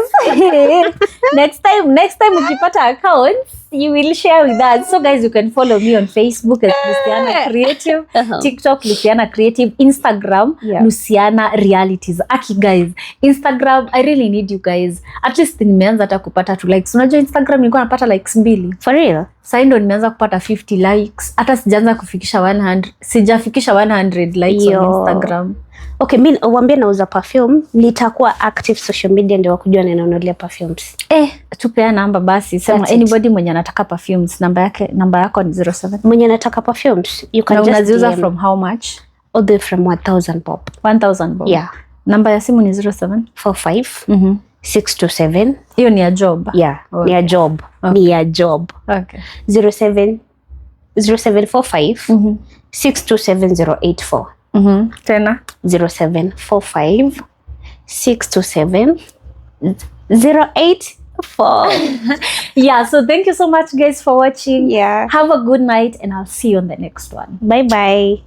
next time ukipata accounts, you will share with us. So guys, you can follow me on Facebook as Luciana Creative, TikTok Luciana Creative, Instagram Luciana Realities. Aki guys, Instagram, I really need you guys. At least nimeanza hata kupata 2 likes. Unajua Instagram nilikuwa napata likes 2. For real? Sasa ndo nimeanza kupata 50 likes. Hata sijaanza kufikisha 100. Sijafikisha 100 likes on Instagram. Okay, mi uambie nauza perfume, nitakuwa active social media ndio wakujua ninanunulia perfumes. Tupea namba basi. Sema That's it. anybody mwenye anataka perfumes, namba yako ni 07. Mwenye anataka perfumes, you can Na just unaziuza DM. from how much? All the way from 1,000 bob. 1,000 bob. Yeah. Namba ya simu ni 07 45 627. Hiyo ni ya job. Yeah, Okay. ni ya job. Okay. Ni ya job. Okay. 0745 627084. Tena 0745 627 084. yeah, so thank you so much guys for watching. Yeah. Have a good night and I'll see you on the next one. Bye bye.